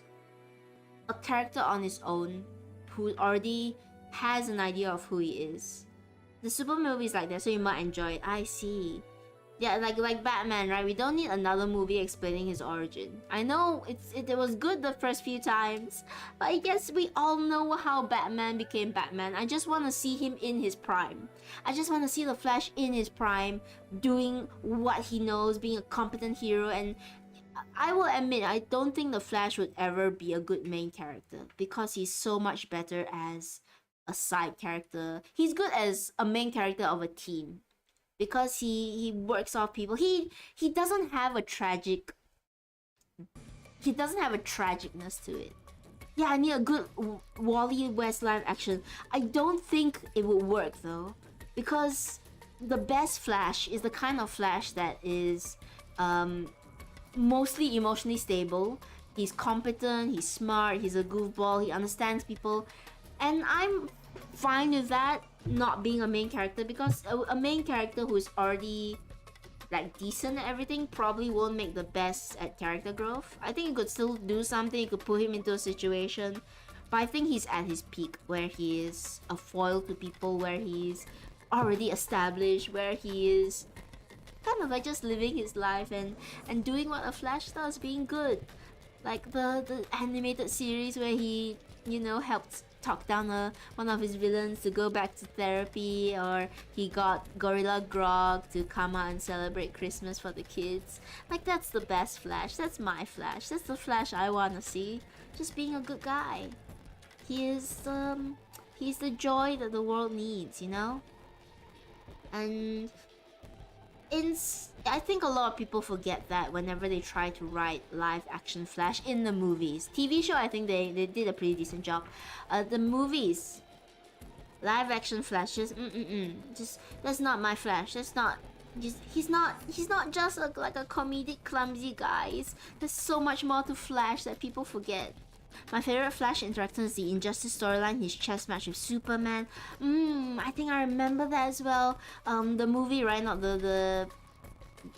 Speaker 1: a character on his own who already has an idea of who he is. The super movies like that, so you might enjoy it. I see. Yeah, like Batman, right? We don't need another movie explaining his origin. I know it was good the first few times, but I guess we all know how Batman became Batman. I just want to see him in his prime. I just want to see the Flash in his prime, doing what he knows, being a competent hero. And I will admit, I don't think the Flash would ever be a good main character because he's so much better as
Speaker 2: a side character. He's good as a main character of a team because he works off people. He doesn't have a tragic. He doesn't have a tragicness to it. Yeah, I need a good Wally West live action. I don't think it would work though, because the best Flash is the kind of Flash that is mostly emotionally stable. He's competent, he's smart, he's a goofball, he understands people, and I'm fine with that not being a main character, because a main character who's already like decent at everything probably won't make the best at character growth. I think you could still do something, you could put him into a situation, but I think he's at his peak where he is a foil to people, where he's already established, where he is kind of like just living his life and doing what a Flash does, being good. Like the animated series where he, you know, helped talk down one of his villains to go back to therapy, or he got Gorilla Grog to come out and celebrate Christmas for the kids. Like, that's the best Flash. That's my Flash. That's the Flash I wanna see. Just being a good guy. He's the joy that the world needs, you know? And I think a lot of people forget that whenever they try to write live action Flash in the movies. TV show, I think they did a pretty decent job. The movies, live action Flash, just that's not my Flash. That's not. He's not just like a comedic clumsy guy. There's so much more to Flash that people forget. My favorite Flash interaction is the Injustice storyline, his chess match with Superman. I think I remember that as well. The movie, right? Not the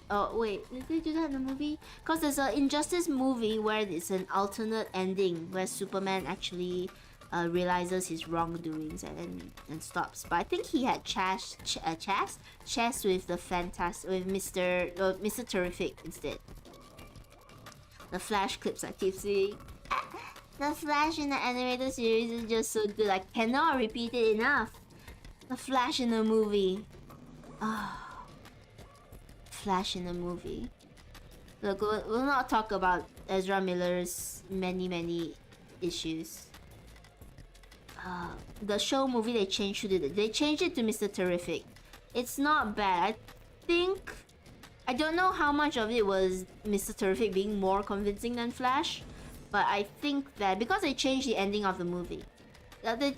Speaker 2: oh wait, did they do that in the movie? Cause there's an Injustice movie where it's an alternate ending where Superman actually realizes his wrongdoings and stops. But I think he had chess with the Mr. Terrific instead. The Flash clips I keep seeing. The Flash in the animated series is just so good. I cannot repeat it enough. The Flash in the movie. Flash in the movie. Look, we'll not talk about Ezra Miller's many issues. The show movie they changed it. They changed it to Mr. Terrific. It's not bad. I don't know how much of it was Mr. Terrific being more convincing than Flash. But I think that because they changed the ending of the movie, they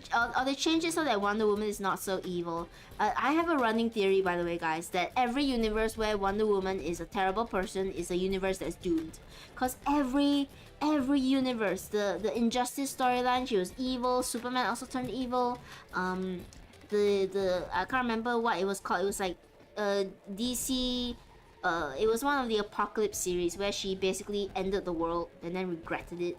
Speaker 2: changed it so that Wonder Woman is not so evil. I have a running theory, by the way, guys, that every universe where Wonder Woman is a terrible person is a universe that's doomed. Cause every universe, the Injustice storyline, she was evil. Superman also turned evil. The I can't remember what it was called. It was like DC. It was one of the Apocalypse series where she basically ended the world and then regretted it,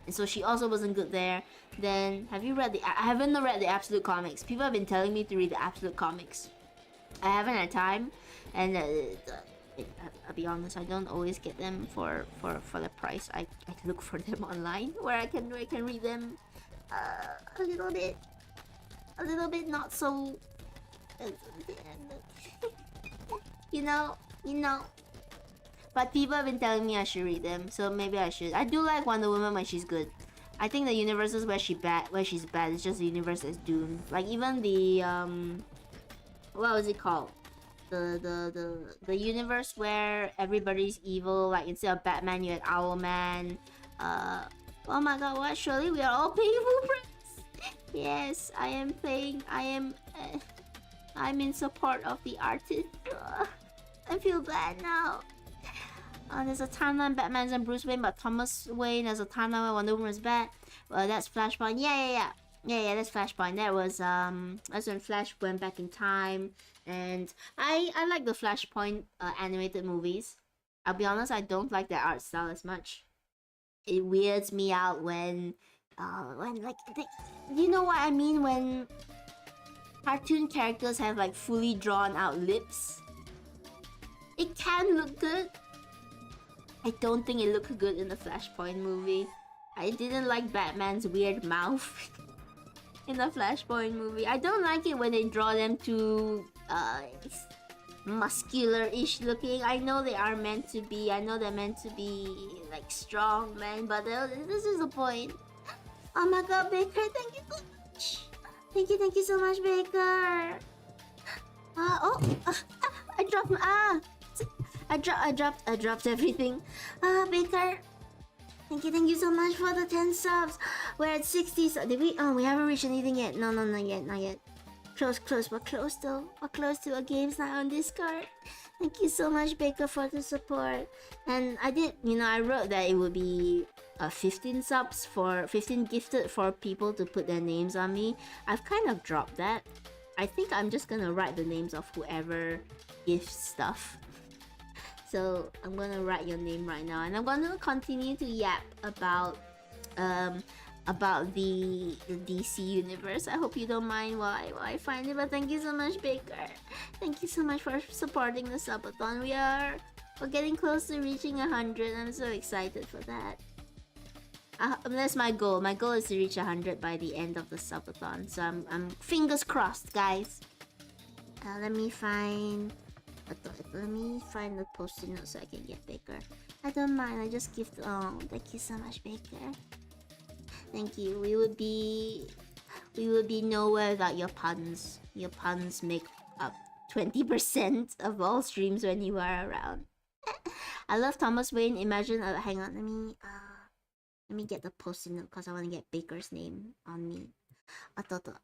Speaker 2: and so she also wasn't good there. Then have you read I haven't read the Absolute comics. People have been telling me to read the Absolute comics. I haven't had time, and I'll be honest, I don't always get them for the price. I look for them online where I can read them a little bit not so you know. But people have been telling me I should read them, so maybe I should. I do like Wonder Woman when she's good. I think the universes where she's bad, it's just the universe that's doomed. Like even the what was it called? The universe where everybody's evil. Like instead of Batman, you had Owlman. Oh my God! What? Surely we are all paying full price. Yes, I am paying. I'm in support of the artist. I feel bad now. There's a timeline Batman's and Bruce Wayne, but Thomas Wayne. There's a timeline where Wonder Woman is bad. That's Flashpoint. Yeah. That's Flashpoint. That was that's when Flash went back in time, and I like the Flashpoint animated movies. I'll be honest, I don't like their art style as much. It weirds me out when like you know what I mean, when cartoon characters have like fully drawn out lips. It can look good. I don't think it looked good in the Flashpoint movie. I didn't like Batman's weird mouth in the Flashpoint movie. I don't like it when they draw them too muscular-ish looking. I know they are meant to be. I know they're meant to be like strong men, but this is the point. Oh my God, Baker, thank you so much.
Speaker 1: Thank you so much, Baker. I dropped I dropped everything. Baker. Thank you so much for the 10 subs. We're at 60. So did we? Oh, we haven't reached anything yet. No, not yet. Close. We're close though. We're close to a games night on Discord. Thank you so much, Baker, for the support. And I did, I wrote that it would be 15 subs for 15 gifted for people to put their names on me. I've kind of dropped that. I think I'm just gonna write the names of whoever gifts stuff. So I'm gonna write your name right now, and I'm gonna continue to yap about the DC universe. I hope you don't mind while I find it. But thank you so much, Baker. Thank you so much for supporting the subathon. We're getting close to reaching 100. I'm so excited for that. That's my goal. My goal is to reach 100 by the end of the subathon. So I'm fingers crossed, guys. Let me find the post-it note so I can get Baker. I don't mind. I just gift. Oh, thank you so much, Baker. Thank you. We would be nowhere without your puns. Your puns make up 20% of all streams when you are around. I love Thomas Wayne. Imagine. Hang on. Let me get the post-it note because I want to get Baker's name on me.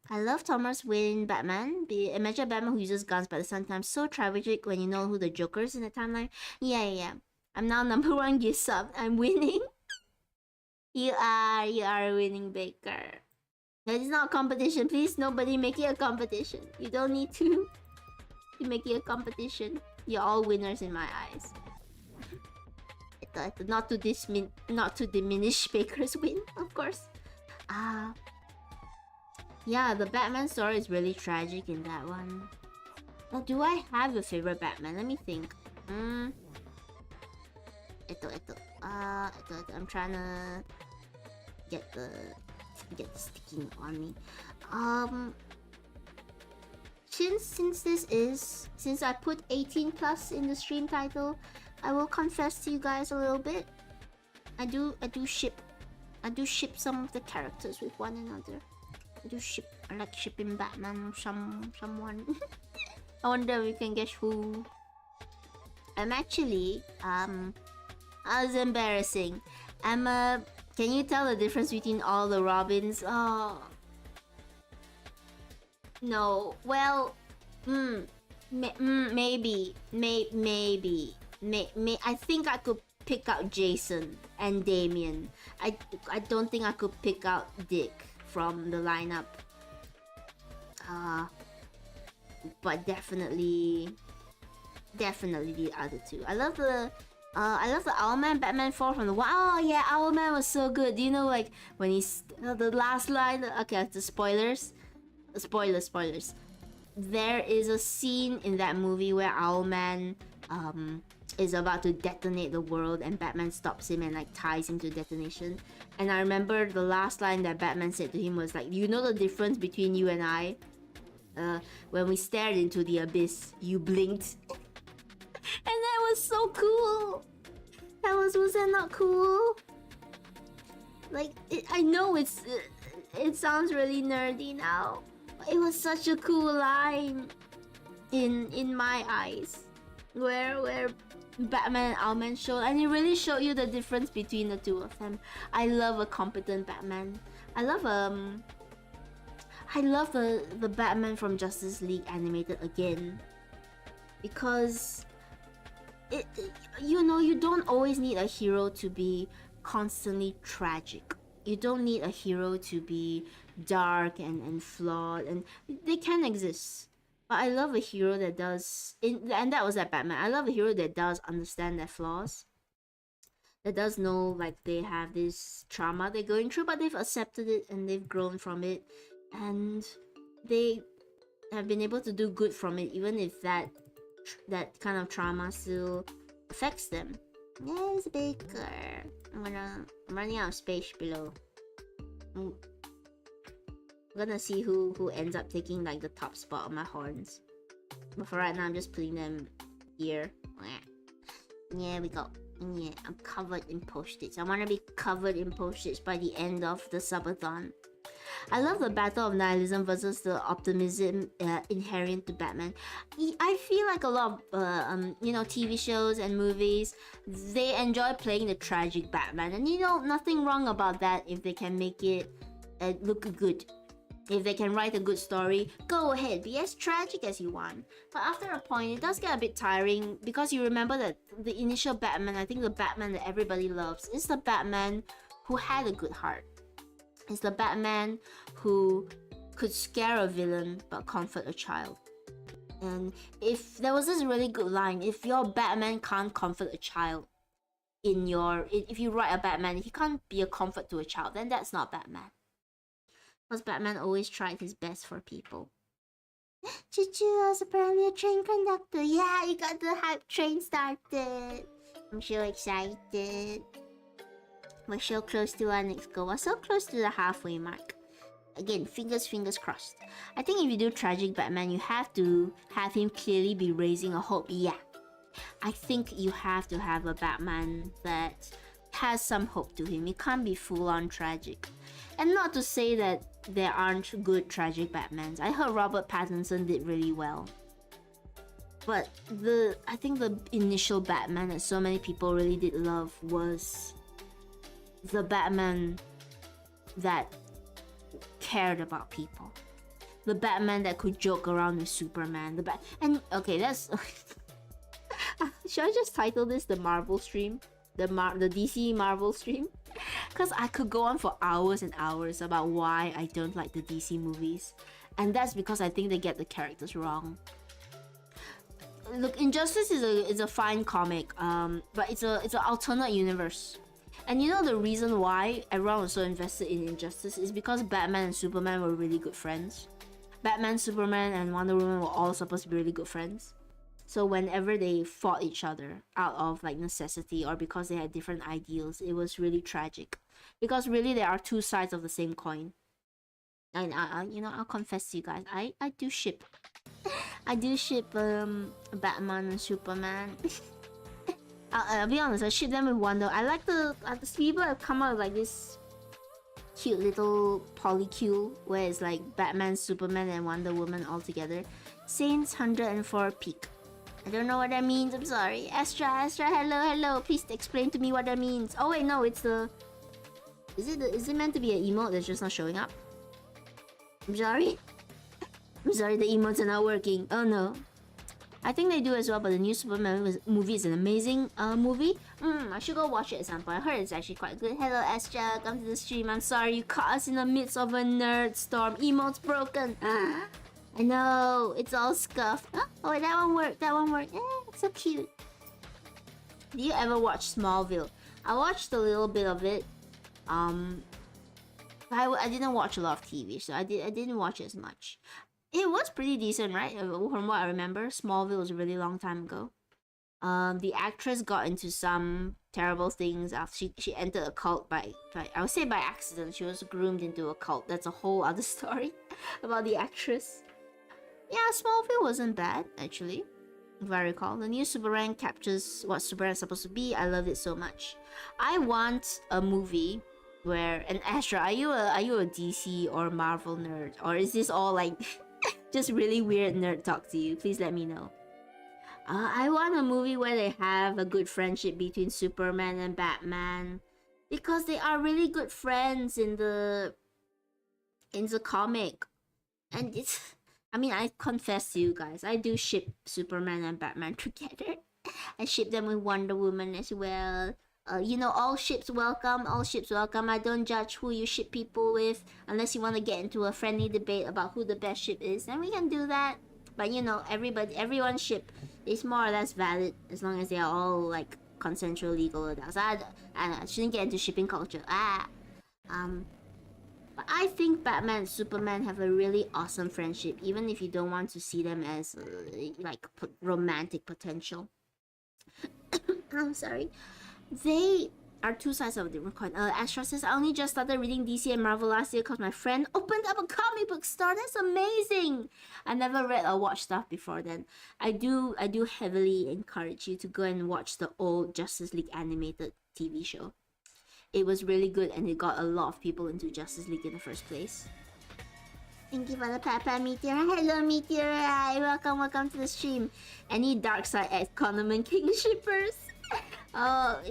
Speaker 1: I love Thomas Wayne Batman. Imagine a Batman who uses guns, but at the same time so tragic when you know who the Joker is in the timeline. Yeah. I'm now number 1 gift sub. I'm winning. You are winning, Baker. That is not a competition. Please, nobody make it a competition. You don't need to make it a competition. You're all winners in my eyes. Not to diminish Baker's win, of course. Yeah, the Batman story is really tragic in that one. Oh, do I have a favorite Batman? Let me think. I'm trying to get the sticking on me. Since I put 18 plus in the stream title, I will confess to you guys a little bit. I do ship some of the characters with one another. I like shipping Batman with someone. I wonder if you can guess who. I'm actually that was embarrassing. Can you tell the difference between all the Robins? Oh no. Well, maybe. I think I could pick out Jason and Damian. I don't think I could pick out Dick from the lineup. But definitely the other two. I love the Owlman Batman 4 from the Oh yeah, Owlman was so good. Do you know, like, when he's the last line? Okay, the spoilers. There is a scene in that movie where Owlman is about to detonate the world, and Batman stops him and like ties him to detonation. And I remember the last line that Batman said to him was like, "You know the difference between you and I? When we stared into the abyss, you blinked." And that was so cool. Was that not cool? Like, I know it sounds really nerdy now. It was such a cool line in my eyes, where Batman and Owlman showed, and it really showed you the difference between the two of them. I love a competent Batman. I love the Batman from Justice League animated again, because you don't always need a hero to be constantly tragic. You don't need a hero to be dark and flawed, and they can exist. But I love a hero that does, and that was that Batman. I love a hero that does understand their flaws, that does know, like, they have this trauma they're going through, but they've accepted it and they've grown from it, and they have been able to do good from it, even if that kind of trauma still affects them. Yes, Baker. I'm running out of space below. I'm gonna see who ends up taking like the top spot on my horns. But for right now, I'm just putting them here. Yeah, we go. Yeah, I'm covered in post-its. I want to be covered in post-its by the end of the subathon.
Speaker 2: I love the battle of nihilism versus the optimism inherent to Batman. I feel like a lot of TV shows and movies, they enjoy playing the tragic Batman, and nothing wrong about that if they can make it look good. If they can write a good story, go ahead, be as tragic as you want. But after a point, it does get a bit tiring because you remember that the initial Batman, I think the Batman that everybody loves, is the Batman who had a good heart. It's the Batman who could scare a villain but comfort a child. And if there was this really good line, if your Batman can't comfort a child, if you write a Batman, if he can't be a comfort to a child, then that's not Batman. Because Batman always tried his best for people. Choo-choo, I was apparently a train conductor. Yeah, you got the hype train started. I'm so excited. We're so close to our next goal. We're so close to the halfway mark. Again, fingers crossed. I think if you do tragic Batman, you have to have him clearly be raising a hope. Yeah. I think you have to have a Batman that has some hope to him. It can't be full-on tragic. And not to say that there aren't good tragic Batmans. I heard Robert Pattinson did really well. But I think the initial Batman that so many people really did love was the Batman that cared about people. The Batman that could joke around with Superman. Okay, that's... Should I just title this the Marvel stream? The DC Marvel stream? Because I could go on for hours and hours about why I don't like the DC movies. And that's because I think they get the characters wrong. Look, Injustice is a fine comic, but it's an alternate universe. And the reason why everyone was so invested in Injustice is because Batman and Superman were really good friends. Batman, Superman, and Wonder Woman were all supposed to be really good friends. So whenever they fought each other out of necessity or because they had different ideals, it was really tragic. Because really there are two sides of the same coin. And I'll confess to you guys, I do ship. I do ship Batman and Superman. I'll be honest, I ship them with Wonder. I like the people have come out with this cute little polycule where it's Batman, Superman, and Wonder Woman all together. Saints 104 peak. I don't know what that means, I'm sorry. Astra, hello. Please explain to me what that means. Oh wait, no, it's the... Is it meant to be an emote that's just not showing up? I'm sorry. I'm sorry, the emotes are not working. Oh no. I think they do as well, but the new Superman movie is an amazing movie. I should go watch it at some point. I heard it's actually quite good. Hello Astra, come to the stream. I'm sorry you caught us in the midst of a nerd storm. Emote's broken. I know, it's all scuffed. Oh wait, that one worked. It's so cute. Do you ever watch Smallville? I watched a little bit of it. I didn't watch a lot of TV, so I didn't watch as much. It was pretty decent, right? From what I remember, Smallville was a really long time ago. The actress got into some terrible things after she entered a cult by I would say by accident. She was groomed into a cult. That's a whole other story about the actress. Yeah, Smallville wasn't bad, actually, if I recall. The new Superman captures what Superman is supposed to be. I love it so much. I want a movie where... And Astra, are you a DC or Marvel nerd? Or is this all just really weird nerd talk to you? Please let me know. I want a movie where they have a good friendship between Superman and Batman. Because they are really good friends in the comic. And it's... I mean, I confess to you guys, I do ship Superman and Batman together. I ship them with Wonder Woman as well. All ships welcome, I don't judge who you ship people with. Unless you want to get into a friendly debate about who the best ship is, then we can do that. But everyone's ship is more or less valid as long as they are all consensual legal adults. I shouldn't get into shipping culture. But I think Batman and Superman have a really awesome friendship, even if you don't want to see them as romantic potential. I'm sorry. They are two sides of a different coin. Astra says, I only just started reading DC and Marvel last year because my friend opened up a comic book store. That's amazing. I never read or watched stuff before then. I do heavily encourage you to go and watch the old Justice League animated TV show. It was really good and it got a lot of people into Justice League in the first place.
Speaker 1: Thank you for the Papa Meteor. Hello, Meteor. Hi, welcome to the stream. Any Dark Side Economy King shippers? Oh,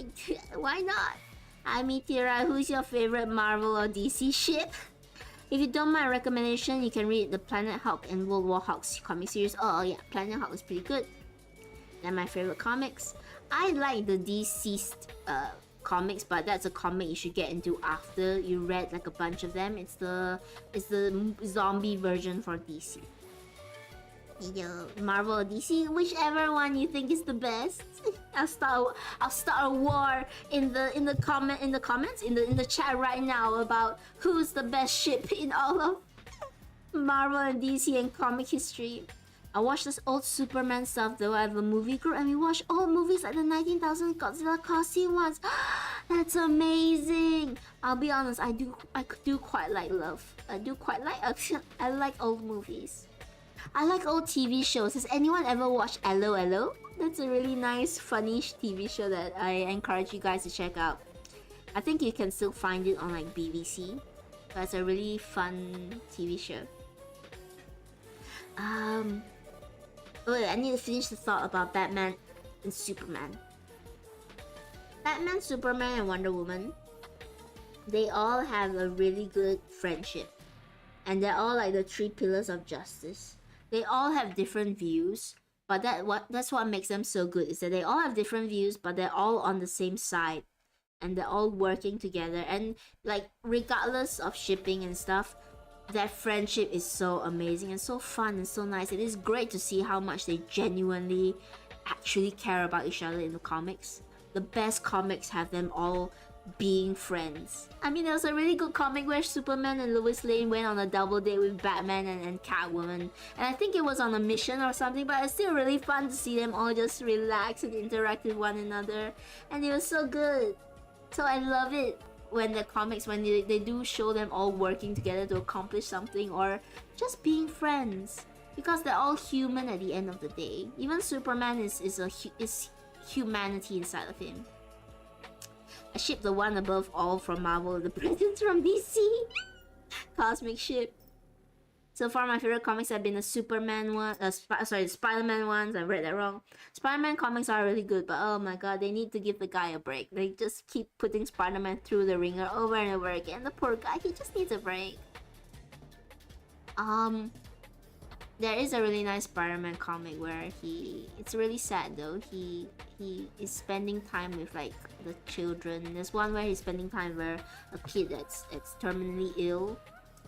Speaker 1: why not? Hi, Meteor. Who's your favorite Marvel or DC ship? If you don't mind recommendation, you can read the Planet Hulk and World War Hulk comic series. Oh yeah, Planet Hulk is pretty good. They're my favorite comics. I like the deceased comics, but that's a comic you should get into after you read like a bunch of them. It's the zombie version for DC. Yo, Marvel or DC, whichever one you think is the best. I'll start a war in the comments in the chat right now about who's the best ship in all of Marvel and DC and comic history. I watched this old Superman stuff though. I have a movie group and we watch old movies like the 19,000 Godzilla costume ones. That's amazing. I'll be honest, I do quite like love. I do quite like action. I like old movies. I like old TV shows. Has anyone ever watched LOLO? That's a really nice, funny TV show that I encourage you guys to check out. I think you can still find it on like BBC. But it's a really fun TV show. Wait, I need to finish the thought about Batman and Superman. Batman, Superman, and Wonder Woman, they all have a really good friendship. And they're all like the three pillars of justice. They all have different views, but that's what makes them so good, is that they all have different views, but they're all on the same side. And they're all working together. And like, regardless of shipping and stuff, that friendship is so amazing and so fun and so nice. It is great to see how much they genuinely actually care about each other in the comics. The best comics have them all being friends. I mean, there was a really good comic where Superman and Lois Lane went on a double date with Batman and Catwoman. And I think it was on a mission or something, but it's still really fun to see them all just relax and interact with one another. And it was so good. So I love it when the comics, when they do show them all working together to accomplish something or just being friends. Because they're all human at the end of the day. Even Superman is humanity inside of him. I ship the one above all from Marvel, the presents from DC. Cosmic ship. So far, my favorite comics have been the Superman one, Spider-Man ones. I read that wrong. Spider-Man comics are really good, but oh my god, they need to give the guy a break. They just keep putting Spider-Man through the ringer over and over again. The poor guy, he just needs a break. There is a really nice Spider-Man comic where it's really sad though. He is spending time with like the children. There's one where he's spending time with a kid that's terminally ill,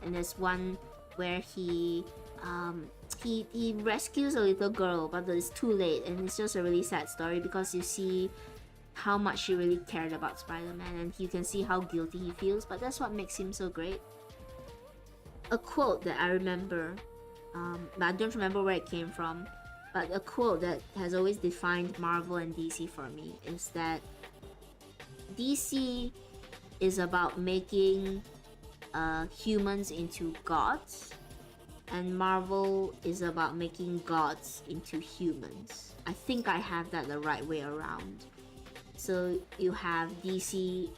Speaker 1: and there's one where he rescues a little girl, but it's too late, and it's just a really sad story because you see how much he really cared about Spider-Man, and you can see how guilty he feels, but that's what makes him so great. A quote that I remember, but I don't remember where it came from, but a quote that has always defined Marvel and DC for me is that DC is about making humans into gods, and Marvel is about making gods into humans. I think I have that the right way around. So you have DC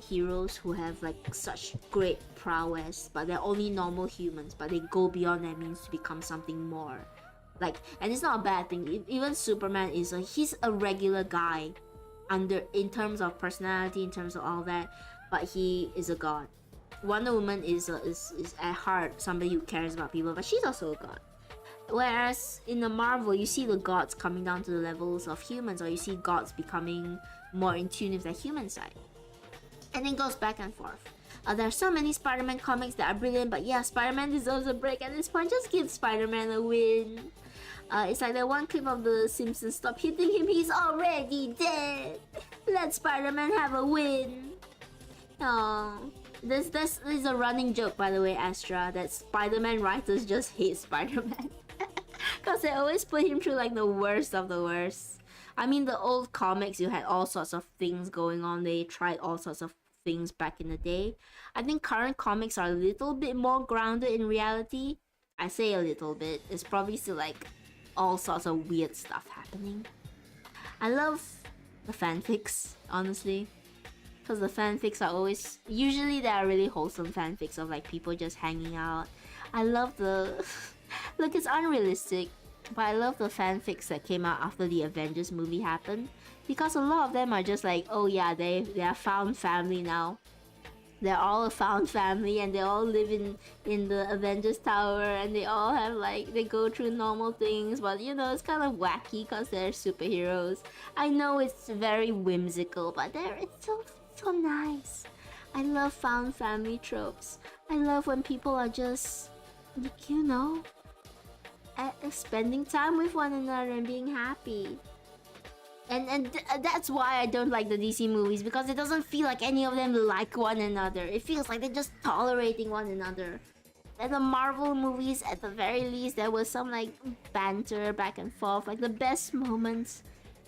Speaker 1: heroes who have like such great prowess, but they're only normal humans, but they go beyond their means to become something more. Like, and it's not a bad thing. Even Superman he's a regular guy in terms of personality, in terms of all that, but he is a god. Wonder Woman is at heart somebody who cares about people, but she's also a god. Whereas in the Marvel, you see the gods coming down to the levels of humans, or you see gods becoming more in tune with their human side. And it goes back and forth. There are so many Spider-Man comics that are brilliant, but yeah, Spider-Man deserves a break at this point. Just give Spider-Man a win. It's like that one clip of the Simpsons, stop hitting him, he's already dead. Let Spider-Man have a win. Oh. This is a running joke, by the way, Astra, that Spider-Man writers just hate Spider-Man. Because they always put him through like the worst of the worst. I mean, the old comics, you had all sorts of things going on. They tried all sorts of things back in the day. I think current comics are a little bit more grounded in reality. I say a little bit. It's probably still like all sorts of weird stuff happening. I love the fanfics, honestly. Because the fanfics are always... Usually they are really wholesome fanfics of like people just hanging out.
Speaker 2: I love the look. It's unrealistic, but I love the fanfics that came out after the Avengers movie happened, because a lot of them are just like, oh yeah, they are found family now. They're all a found family and they all live in the Avengers Tower, and they all have like, they go through normal things, but you know, it's kind of wacky because they're superheroes. I know it's very whimsical, but it's so nice. I love found family tropes. I love when people are just, you know, spending time with one another and being happy. And that's why I don't like the DC movies, because it doesn't feel like any of them like one another. It feels like they're just tolerating one another. And the Marvel movies, at the very least, there was some like banter back and forth. Like the best moments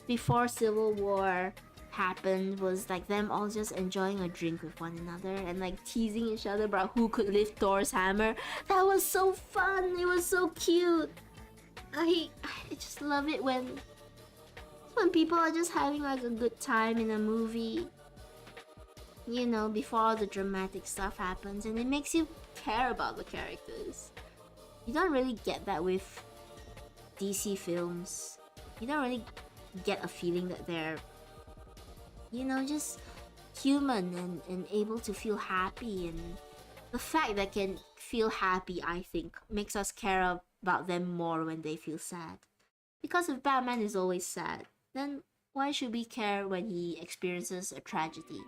Speaker 2: before Civil War happened was like them all just enjoying a drink with one another and like teasing each other about who could lift Thor's hammer. That was so fun. It was so cute. I just love it when people are just having like a good time in a movie, you know, before all the dramatic stuff happens, and it makes you care about the characters. You don't really get that with DC films. You don't really get a feeling that they're, you know, just human and able to feel happy. And the fact that can feel happy, I think, makes us care about them more when they feel sad. Because if Batman is always sad, then why should we care when he experiences a tragedy?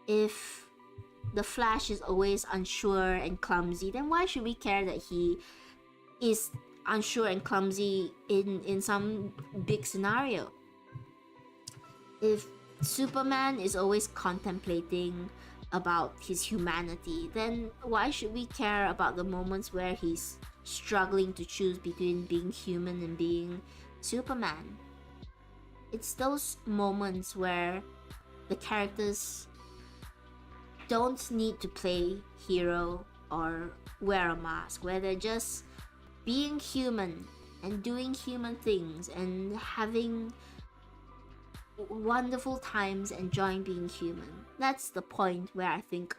Speaker 2: If the Flash is always unsure and clumsy, then why should we care that he is unsure and clumsy in some big scenario? If Superman is always contemplating about his humanity, then why should we care about the moments where he's struggling to choose between being human and being Superman? It's those moments where the characters don't need to play hero or wear a mask, where they're just being human and doing human things and having wonderful times enjoying being human. That's the point where I think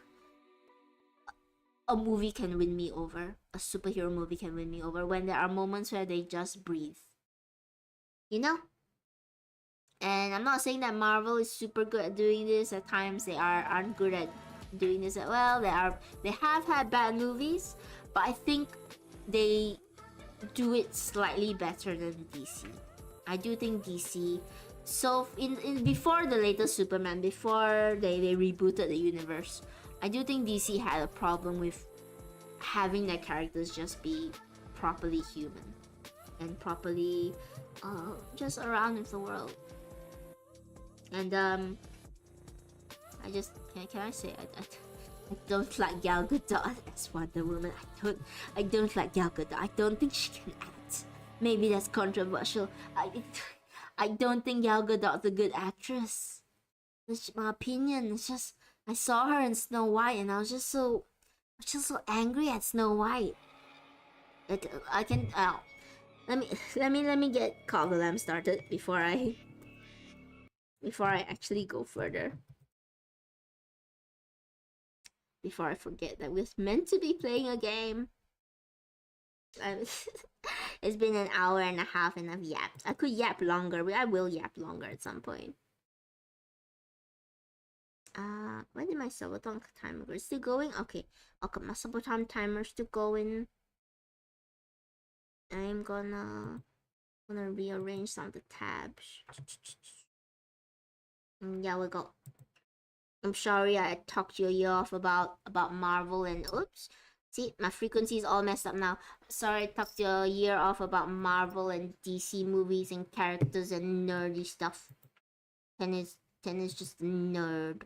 Speaker 2: a movie can win me over. A superhero movie can win me over, when there are moments where they just breathe. You know? And I'm not saying that Marvel is super good at doing this. At times they aren't good at doing this as well. They have had bad movies, but I think they do it slightly better than DC. I do think DC, so in before the latest Superman, before they rebooted the universe, I do think DC had a problem with having their characters just be properly human and properly just around with the world. And I just can I say I don't like Gal Gadot as Wonder Woman. I don't like Gal Gadot. I don't think she can act. Maybe that's controversial. I don't think Gal Gadot's a good actress. That's my opinion. It's just, I saw her in Snow White and I was just so angry at Snow White. Like, I can let me get Call the Lamb started before I actually go further. Before I forget that we're meant to be playing a game. It's been an hour and a half and I've yapped. I could yap longer, but I will yap longer at some point. When did my SUBATHON timer go? It's still going? Okay, my SUBATHON timer still going. I'm gonna rearrange some of the tabs. Yeah, we go. I'm sorry I talked your ear off about Marvel and oops. See, my frequency is all messed up now. Sorry I talked your ear off about Marvel and DC movies and characters and nerdy stuff. Tene is just a nerd.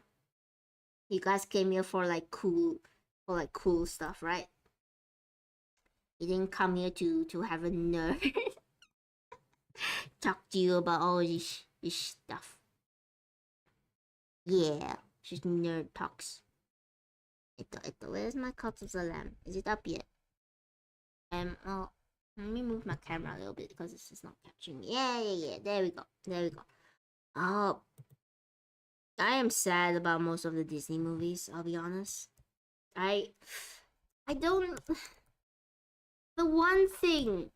Speaker 2: You guys came here for like cool stuff, right? You didn't come here to have a nerd talk to you about all this stuff. Yeah, just nerd talks. Where's my Cups of the Lamb? Is it up yet? Oh, let me move my camera a little bit because this is not capturing me. Yeah. There we go. Oh, I am sad about most of the Disney movies. I'll be honest. I don't. The one thing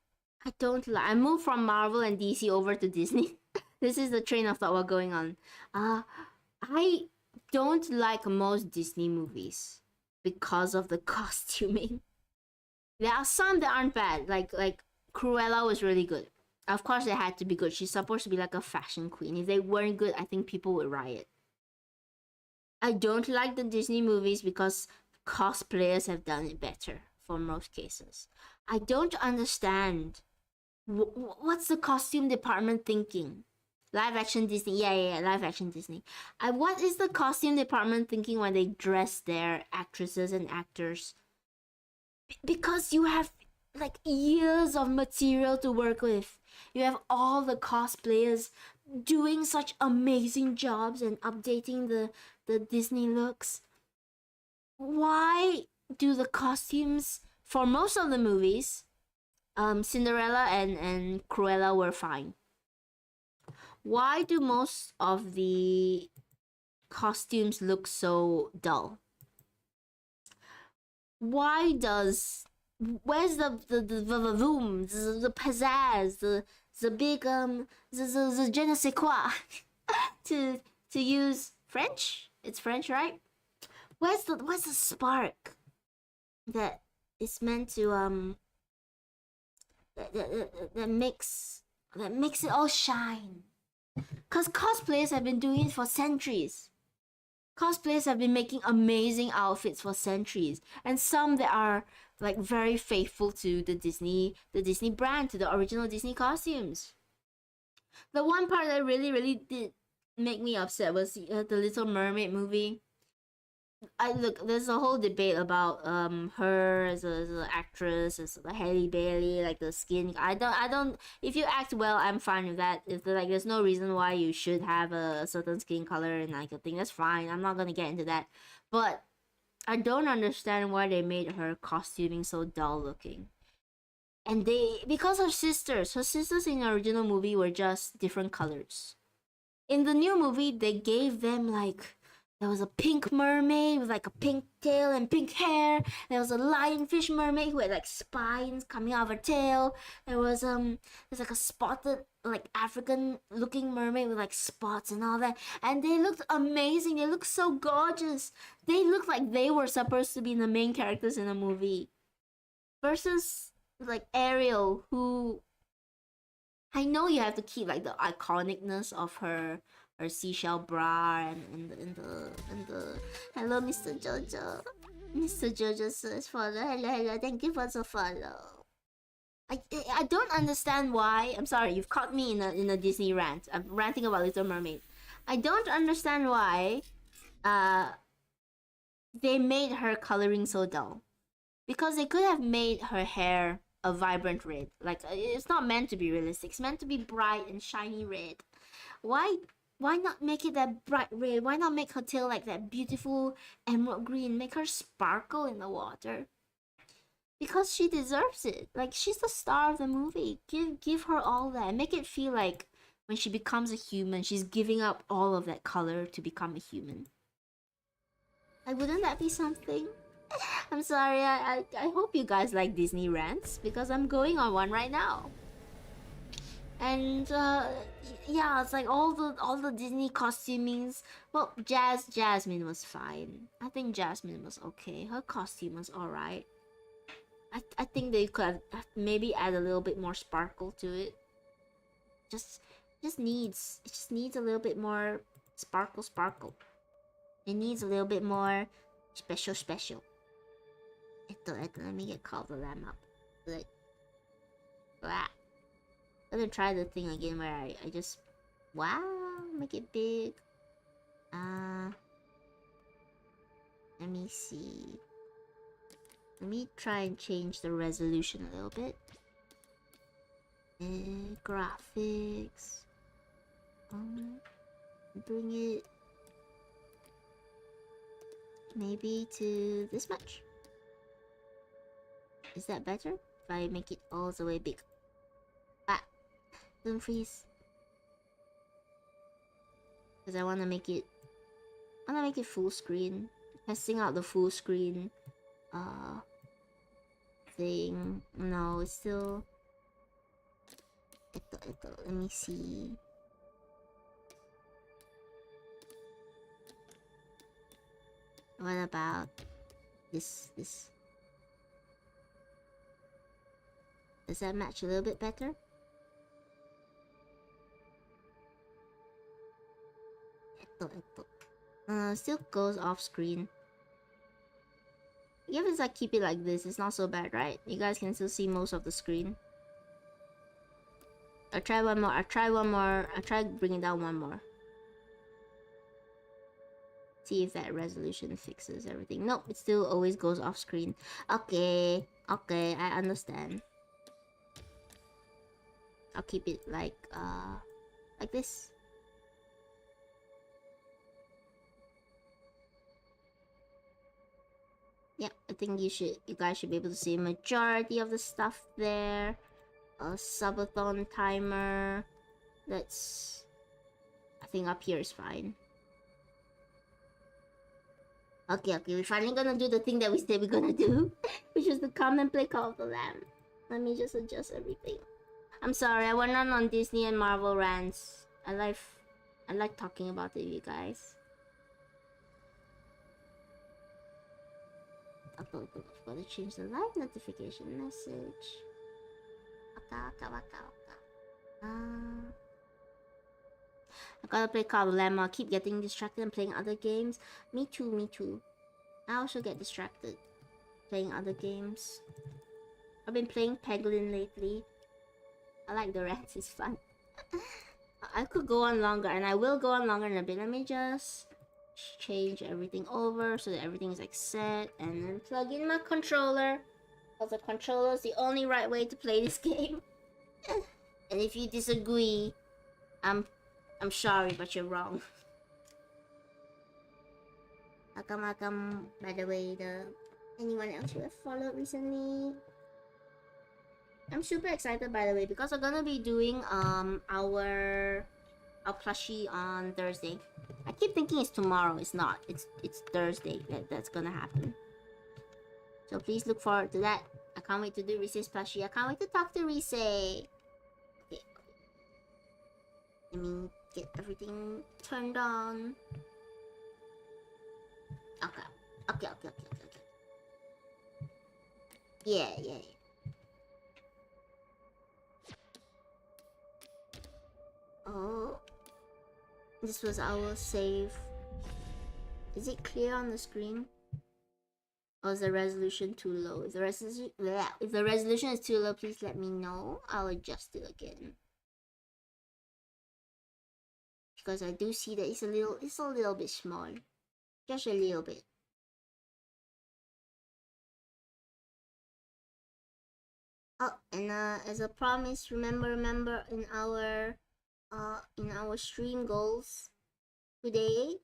Speaker 2: I don't like, I moved from Marvel and DC over to Disney. This is the train of thought we're going on. I don't like most Disney movies because of the costuming. There are some that aren't bad, like Cruella was really good. Of course, it had to be good. She's supposed to be like a fashion queen. If they weren't good, I think people would riot. I don't like the Disney movies because cosplayers have done it better for most cases. I don't understand what's the costume department thinking. Live action Disney, yeah, live action Disney. What is the costume department thinking when they dress their actresses and actors? Because you have like years of material to work with. You have all the cosplayers doing such amazing jobs and updating the Disney looks. Why do the costumes for most of the movies, Cinderella and Cruella were fine? Why do most of the costumes look so dull? Why does where's the boom, the pizzazz, the big the je ne sais quoi to use French? It's French, right? Where's the spark that is meant to that makes it all shine? Cause cosplayers have been doing it for centuries. Cosplayers have been making amazing outfits for centuries, and some that are like very faithful to the Disney brand, to the original Disney costumes. The one part that really did make me upset was the Little Mermaid movie. There's a whole debate about her as a actress, as the Halle Bailey, like the skin. I don't. If you act well, I'm fine with that. If there's no reason why you should have a certain skin color and like a thing, that's fine. I'm not gonna get into that. But I don't understand why they made her costuming so dull looking. And because her sisters in the original movie were just different colors. In the new movie, they gave them like. There was a pink mermaid with like a pink tail and pink hair. There was a lionfish mermaid who had like spines coming out of her tail. There's like a spotted like African looking mermaid with like spots and all that. And they looked amazing. They looked so gorgeous. They looked like they were supposed to be the main characters in the movie. Versus like Ariel, who I know you have to keep like the iconicness of her seashell bra and the hello Mr. Jojo. Mr. Jojo says follow. Hello, thank you for the follow. I don't understand why. I'm sorry, you've caught me in a Disney rant. I'm ranting about Little Mermaid. I don't understand why they made her coloring so dull. Because they could have made her hair a vibrant red. Like it's not meant to be realistic. It's meant to be bright and shiny red. Why not make it that bright red? Why not make her tail like that beautiful emerald green? Make her sparkle in the water. Because she deserves it. Like she's the star of the movie. Give her all that. Make it feel like when she becomes a human, she's giving up all of that color to become a human. Like wouldn't that be something? I'm sorry, I hope you guys like Disney rants because I'm going on one right now. And yeah, it's like all the Disney costumings. Well, Jasmine was fine. I think Jasmine was okay. Her costume was alright. I think they could have maybe add a little bit more sparkle to it. It just needs a little bit more sparkle. It needs a little bit more special. Let me get Call the Lamb up. Like, blah. I'm gonna try the thing again where I just wow, make it big. Let me see. Let me try and change the resolution a little bit. Graphics. Bring it maybe to this much. Is that better? If I make it all the way big. Don't freeze. Because I wanna make it full screen. Testing out the full screen
Speaker 1: thing. No, it's still... Let me see. What about this? Does that match a little bit better? Still goes off screen. Even if I keep it like this, it's not so bad, right? You guys can still see most of the screen. I'll try one more. I'll try bringing down one more. See if that resolution fixes everything. Nope, it still always goes off screen. Okay, I understand. I'll keep it like this. Yeah, I think you guys should be able to see majority of the stuff there. A subathon timer. I think up here is fine. Okay, we're finally gonna do the thing that we said we're gonna do, which is to come and play Call of the Lamb. Let me just adjust everything. I'm sorry, I went on Disney and Marvel rants. I like talking about it, you guys. I've got to change the live notification message. I gotta play Call of the Lamb. I keep getting distracted and playing other games. Me too. I also get distracted playing other games. I've been playing Peglin lately. I like the rants, it's fun. I could go on longer, and I will go on longer in a bit. Let me just change everything over so that everything is like set, and then plug in my controller. Because the controller is the only right way to play this game. And if you disagree, I'm sorry, but you're wrong. By the way, anyone else who have followed recently? I'm super excited, by the way, because we're gonna be doing our plushie on Thursday. I keep thinking it's tomorrow. It's not. It's Thursday that's gonna happen. So please look forward to that. I can't wait to do Reese's plushie. I can't wait to talk to Reese. Okay. Let me get everything turned on. Okay. Yeah. Oh, this was our save. Is it clear on the screen? Or is the resolution too low? If the resolution is too low, please let me know. I'll adjust it again. Because I do see that it's a little bit small. Just a little bit. Oh, and as a promise, remember in our stream goals today,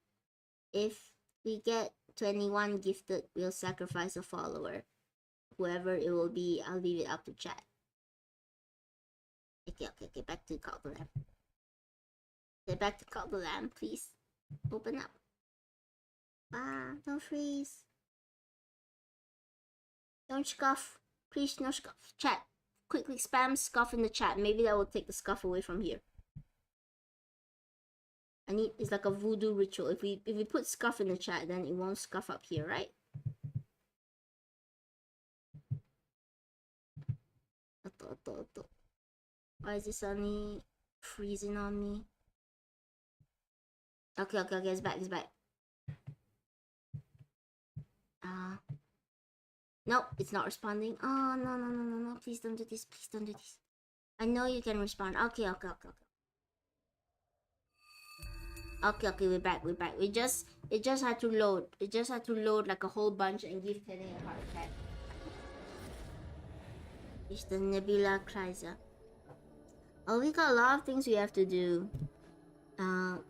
Speaker 1: if we get 21 gifted, we'll sacrifice a follower. Whoever it will be, I'll leave it up to chat. Okay, back to Call of the Lamb. Get back to Call of the Lamb, please. Open up. Don't freeze. Don't scoff. Please, no scoff. Chat. Quickly spam scoff in the chat. Maybe that will take the scoff away from here. It's like a voodoo ritual. If we put scuff in the chat, then it won't scuff up here, right? Why is this suddenly freezing on me? Okay, it's back. Nope, it's not responding. Oh, no. Please don't do this. I know you can respond. Okay. Okay, we're back. It just had to load. It just had to load like a whole bunch and give Tene a heart attack. It's the Nebula Kaiser. Oh, we got a lot of things we have to do. Hang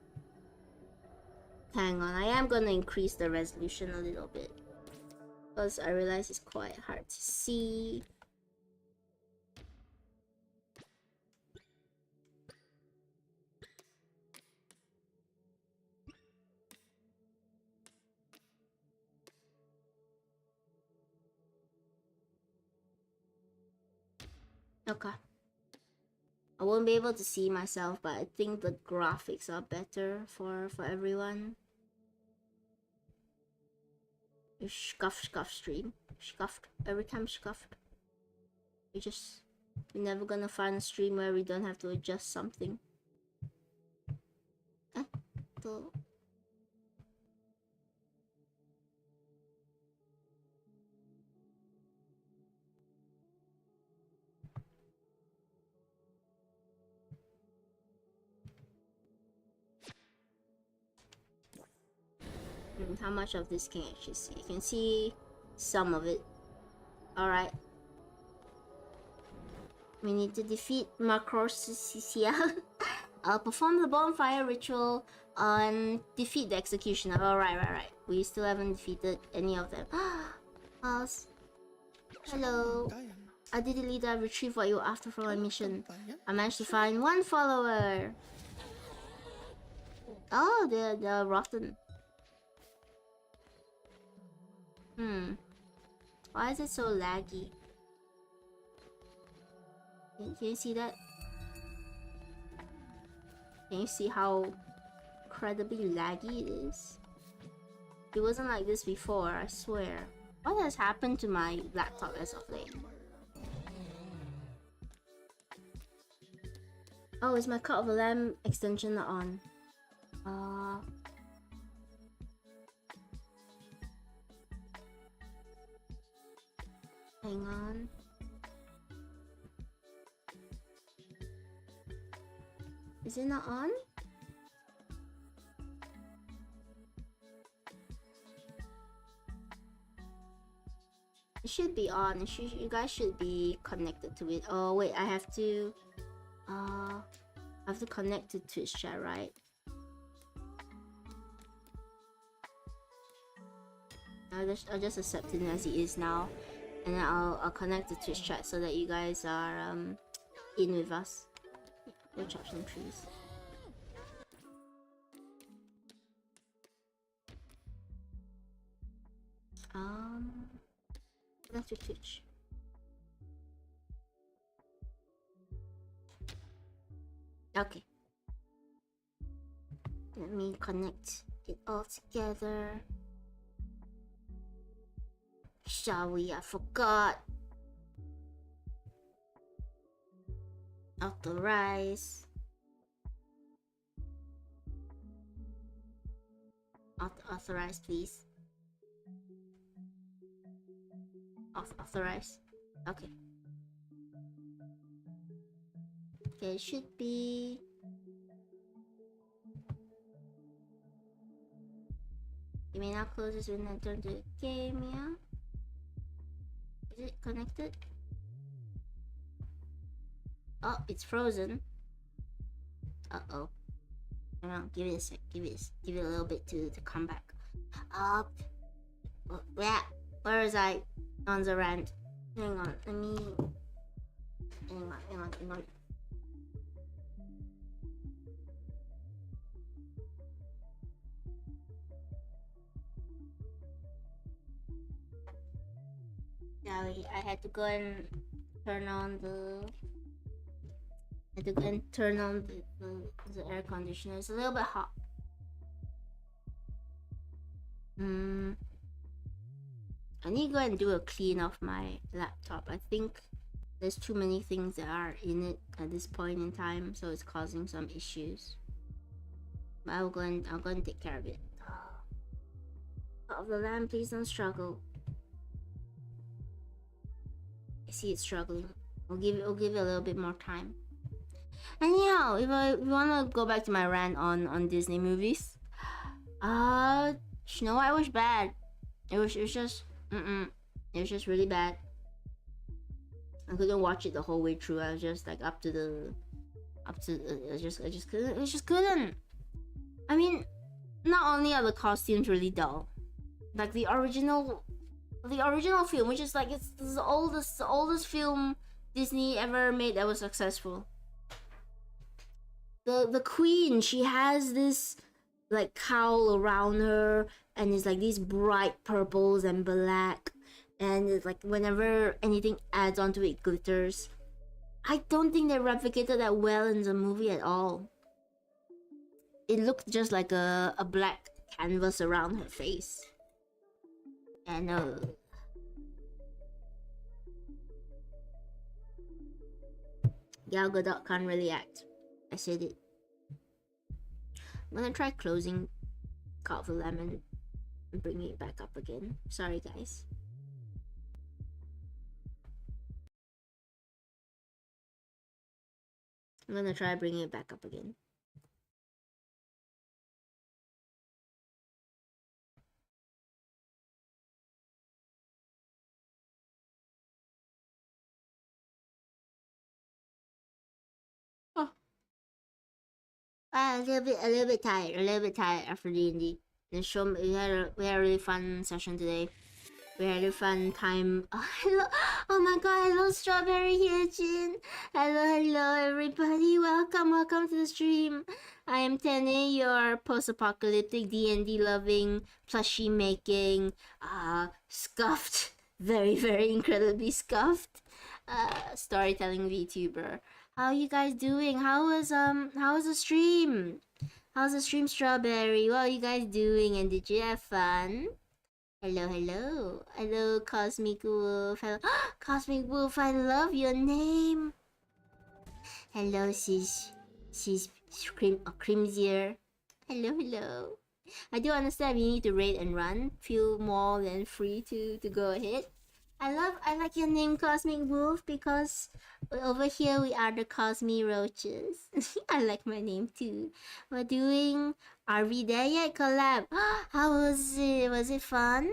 Speaker 1: on, I am gonna increase the resolution a little bit. Because I realize it's quite hard to see. Okay. I won't be able to see myself, but I think the graphics are better for everyone. Scuff stream. Scuffed. Every time scuffed. We're never gonna find a stream where we don't have to adjust something. So how much of this can you actually see? You can see some of it. Alright. We need to defeat Macrosia. Perform the bonfire ritual and defeat the executioner. Oh, right. We still haven't defeated any of them. Hello. I did delete that retrieve what you were after from my mission. I managed to find one follower. Oh, they're rotten. Why is it so laggy? Can you see that? Can you see how incredibly laggy it is? It wasn't like this before, I swear. What has happened to my laptop as of late? Oh, is my Cut of the Lamb extension not on? Hang on. Is it not on? It should be on. You guys should be connected to it. Oh wait, I have to connect to Twitch chat, right? I'll just accept it as it is now, and then I'll connect to Twitch chat so that you guys are in with us. Go chop some trees. Connect to Twitch. Okay. Let me connect it all together. Shall we? I forgot. Authorize. Authorize, please. Authorize. Okay. Okay, it should be. You may now close this window and turn to the game, yeah? Is it connected? Oh, it's frozen. Uh-oh. Hang on, give it a sec. Give it a little bit to come back. Yeah. Where is I? On the rant. Hang on, let me. Hang on. Sorry, I had to go and turn on the. The air conditioner. It's a little bit hot. I need to go and do a clean of my laptop. I think there's too many things that are in it at this point in time, so it's causing some issues. But I'll go and take care of it. Of the lamb, please don't struggle. I see it struggling. We'll give it a little bit more time. Anyhow, if you wanna go back to my rant on Disney movies, Snow White was bad. It was just it was just really bad. I couldn't watch it the whole way through. I was just like I just couldn't. I mean, not only are the costumes really dull, like the original film, which is like it's the oldest film Disney ever made that was successful. The queen, she has this like cowl around her, and it's like these bright purples and black, and it's like whenever anything adds onto it, it glitters.
Speaker 2: I don't think they replicated that well in the movie at all. It looked just like a black canvas around her face. And Gal Gadot can't really act. I said it. I'm gonna try closing Cult of the Lemon and bringing it back up again. Sorry, guys. I'm gonna try bringing it back up again. Oh. A little bit tired after D&D. The show, we had a really fun session today. We had a fun time. Oh, hello. Oh my god, hello Strawberry here, Jin. Hello everybody. Welcome to the stream. I am Tene, your post-apocalyptic D&D loving, plushie making, scuffed, very incredibly scuffed, storytelling VTuber. How are you guys doing? How was the stream? How's the stream, Strawberry? What are you guys doing? And did you have fun? Hello, Cosmic Wolf. Hello, Cosmic Wolf. I love your name. Hello, she's Crimsier. Hello. I do understand we need to raid and run. Feel more than free to go ahead. I like your name, Cosmic Wolf, because over here we are the Cosmic Roaches. I like my name too. Are we there yet, collab? How was it? Was it fun?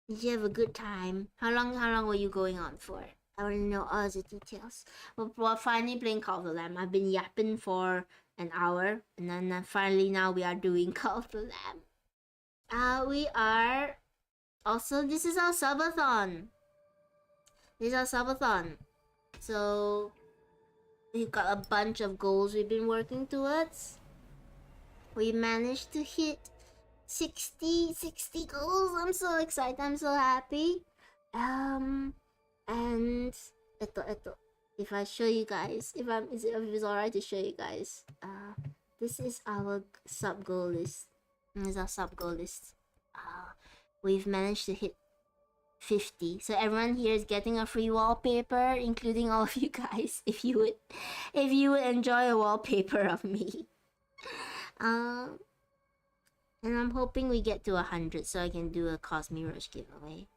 Speaker 2: Did you have a good time? How long were you going on for? I want to know all the details. We're finally playing Call of the Lamb. I've been yapping for an hour, and then finally now we are doing Call of the Lamb. We are... Also, this is our subathon. So, we've got a bunch of goals we've been working towards. We managed to hit 60 goals. I'm so excited. I'm so happy. And if I show you guys, if it's alright to show you guys, this is our sub goal list. We've managed to hit 50. So everyone here is getting a free wallpaper, including all of you guys. If you would enjoy a wallpaper of me. And I'm hoping we get to 100 so I can do a Cosmic Roach giveaway.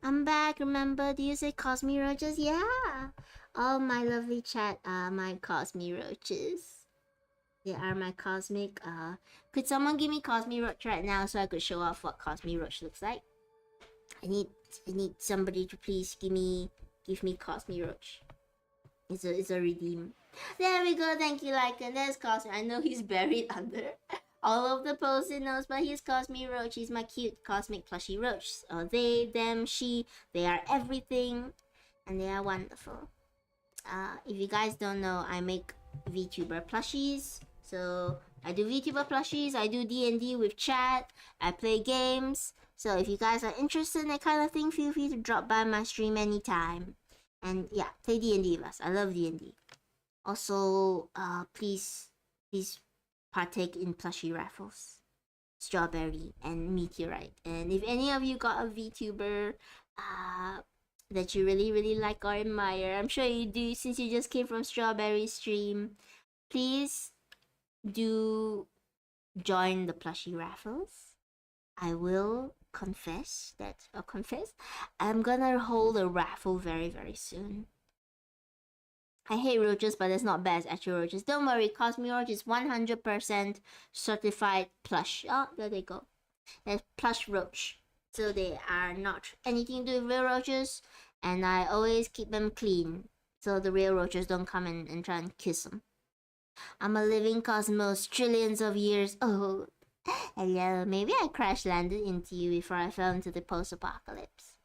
Speaker 2: I'm back, remember? Do you say Cosmic Roaches? Yeah! All my lovely chat are my Cosmic Roaches. They are my Cosmic, Could someone give me Cosmic Roach right now so I could show off what Cosmic Roach looks like? I need somebody to please give me Cosmic Roach. It's a redeem. There we go, thank you, Lycan. There's Cosmic. I know he's buried under all of the post-it notes, but he's Cosmic Roach. He's my cute Cosmic plushie roach. They, them, she, they are everything, and they are wonderful. If you guys don't know, I make VTuber plushies. So I do VTuber plushies, I do D&D with chat, I play games. So if you guys are interested in that kind of thing, feel free to drop by my stream anytime. And yeah, play D&D with us. I love D&D. Also, please partake in plushie raffles. Strawberry and Meteorite. And if any of you got a VTuber that you really like or admire, I'm sure you do since you just came from Strawberry's stream, please do join the plushie raffles. I will confess I'm gonna hold a raffle very soon. I hate roaches, but it's not bad as actual roaches. Don't worry, Cosmic Roach is 100% certified plush. Oh, there they go. There's plush roach. So they are not anything to do with real roaches, and I always keep them clean so the real roaches don't come in and try and kiss them. I'm a living cosmos, trillions of years old. Hello, maybe I crash landed into you before I fell into the post-apocalypse.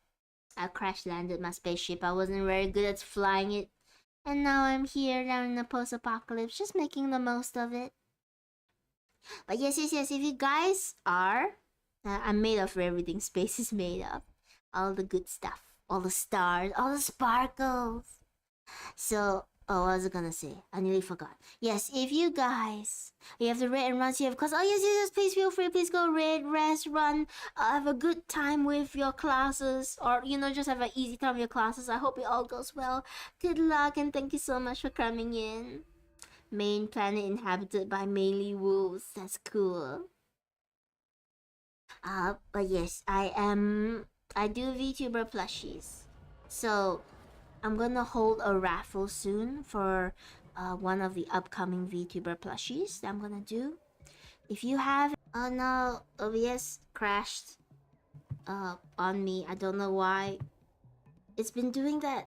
Speaker 2: I crash landed my spaceship. I wasn't very good at flying it, and now I'm here down in the post-apocalypse, just making the most of it. But yes, if you guys are, I'm made of everything space is made of. All the good stuff, all the stars, all the sparkles.
Speaker 1: So, oh, what was I gonna say? I nearly forgot. Yes, if you guys, you have to rate and run here because, oh, yes, please feel free. Please go rate, rest, run. Have a good time with your classes, or, just have an easy time with your classes. I hope it all goes well. Good luck, and thank you so much for coming in. Main planet inhabited by mainly wolves. That's cool. But yes, I do VTuber plushies. So, I'm gonna hold a raffle soon for one of the upcoming VTuber plushies that I'm gonna do. If you have, oh no, OBS crashed on me. I don't know why. It's been doing that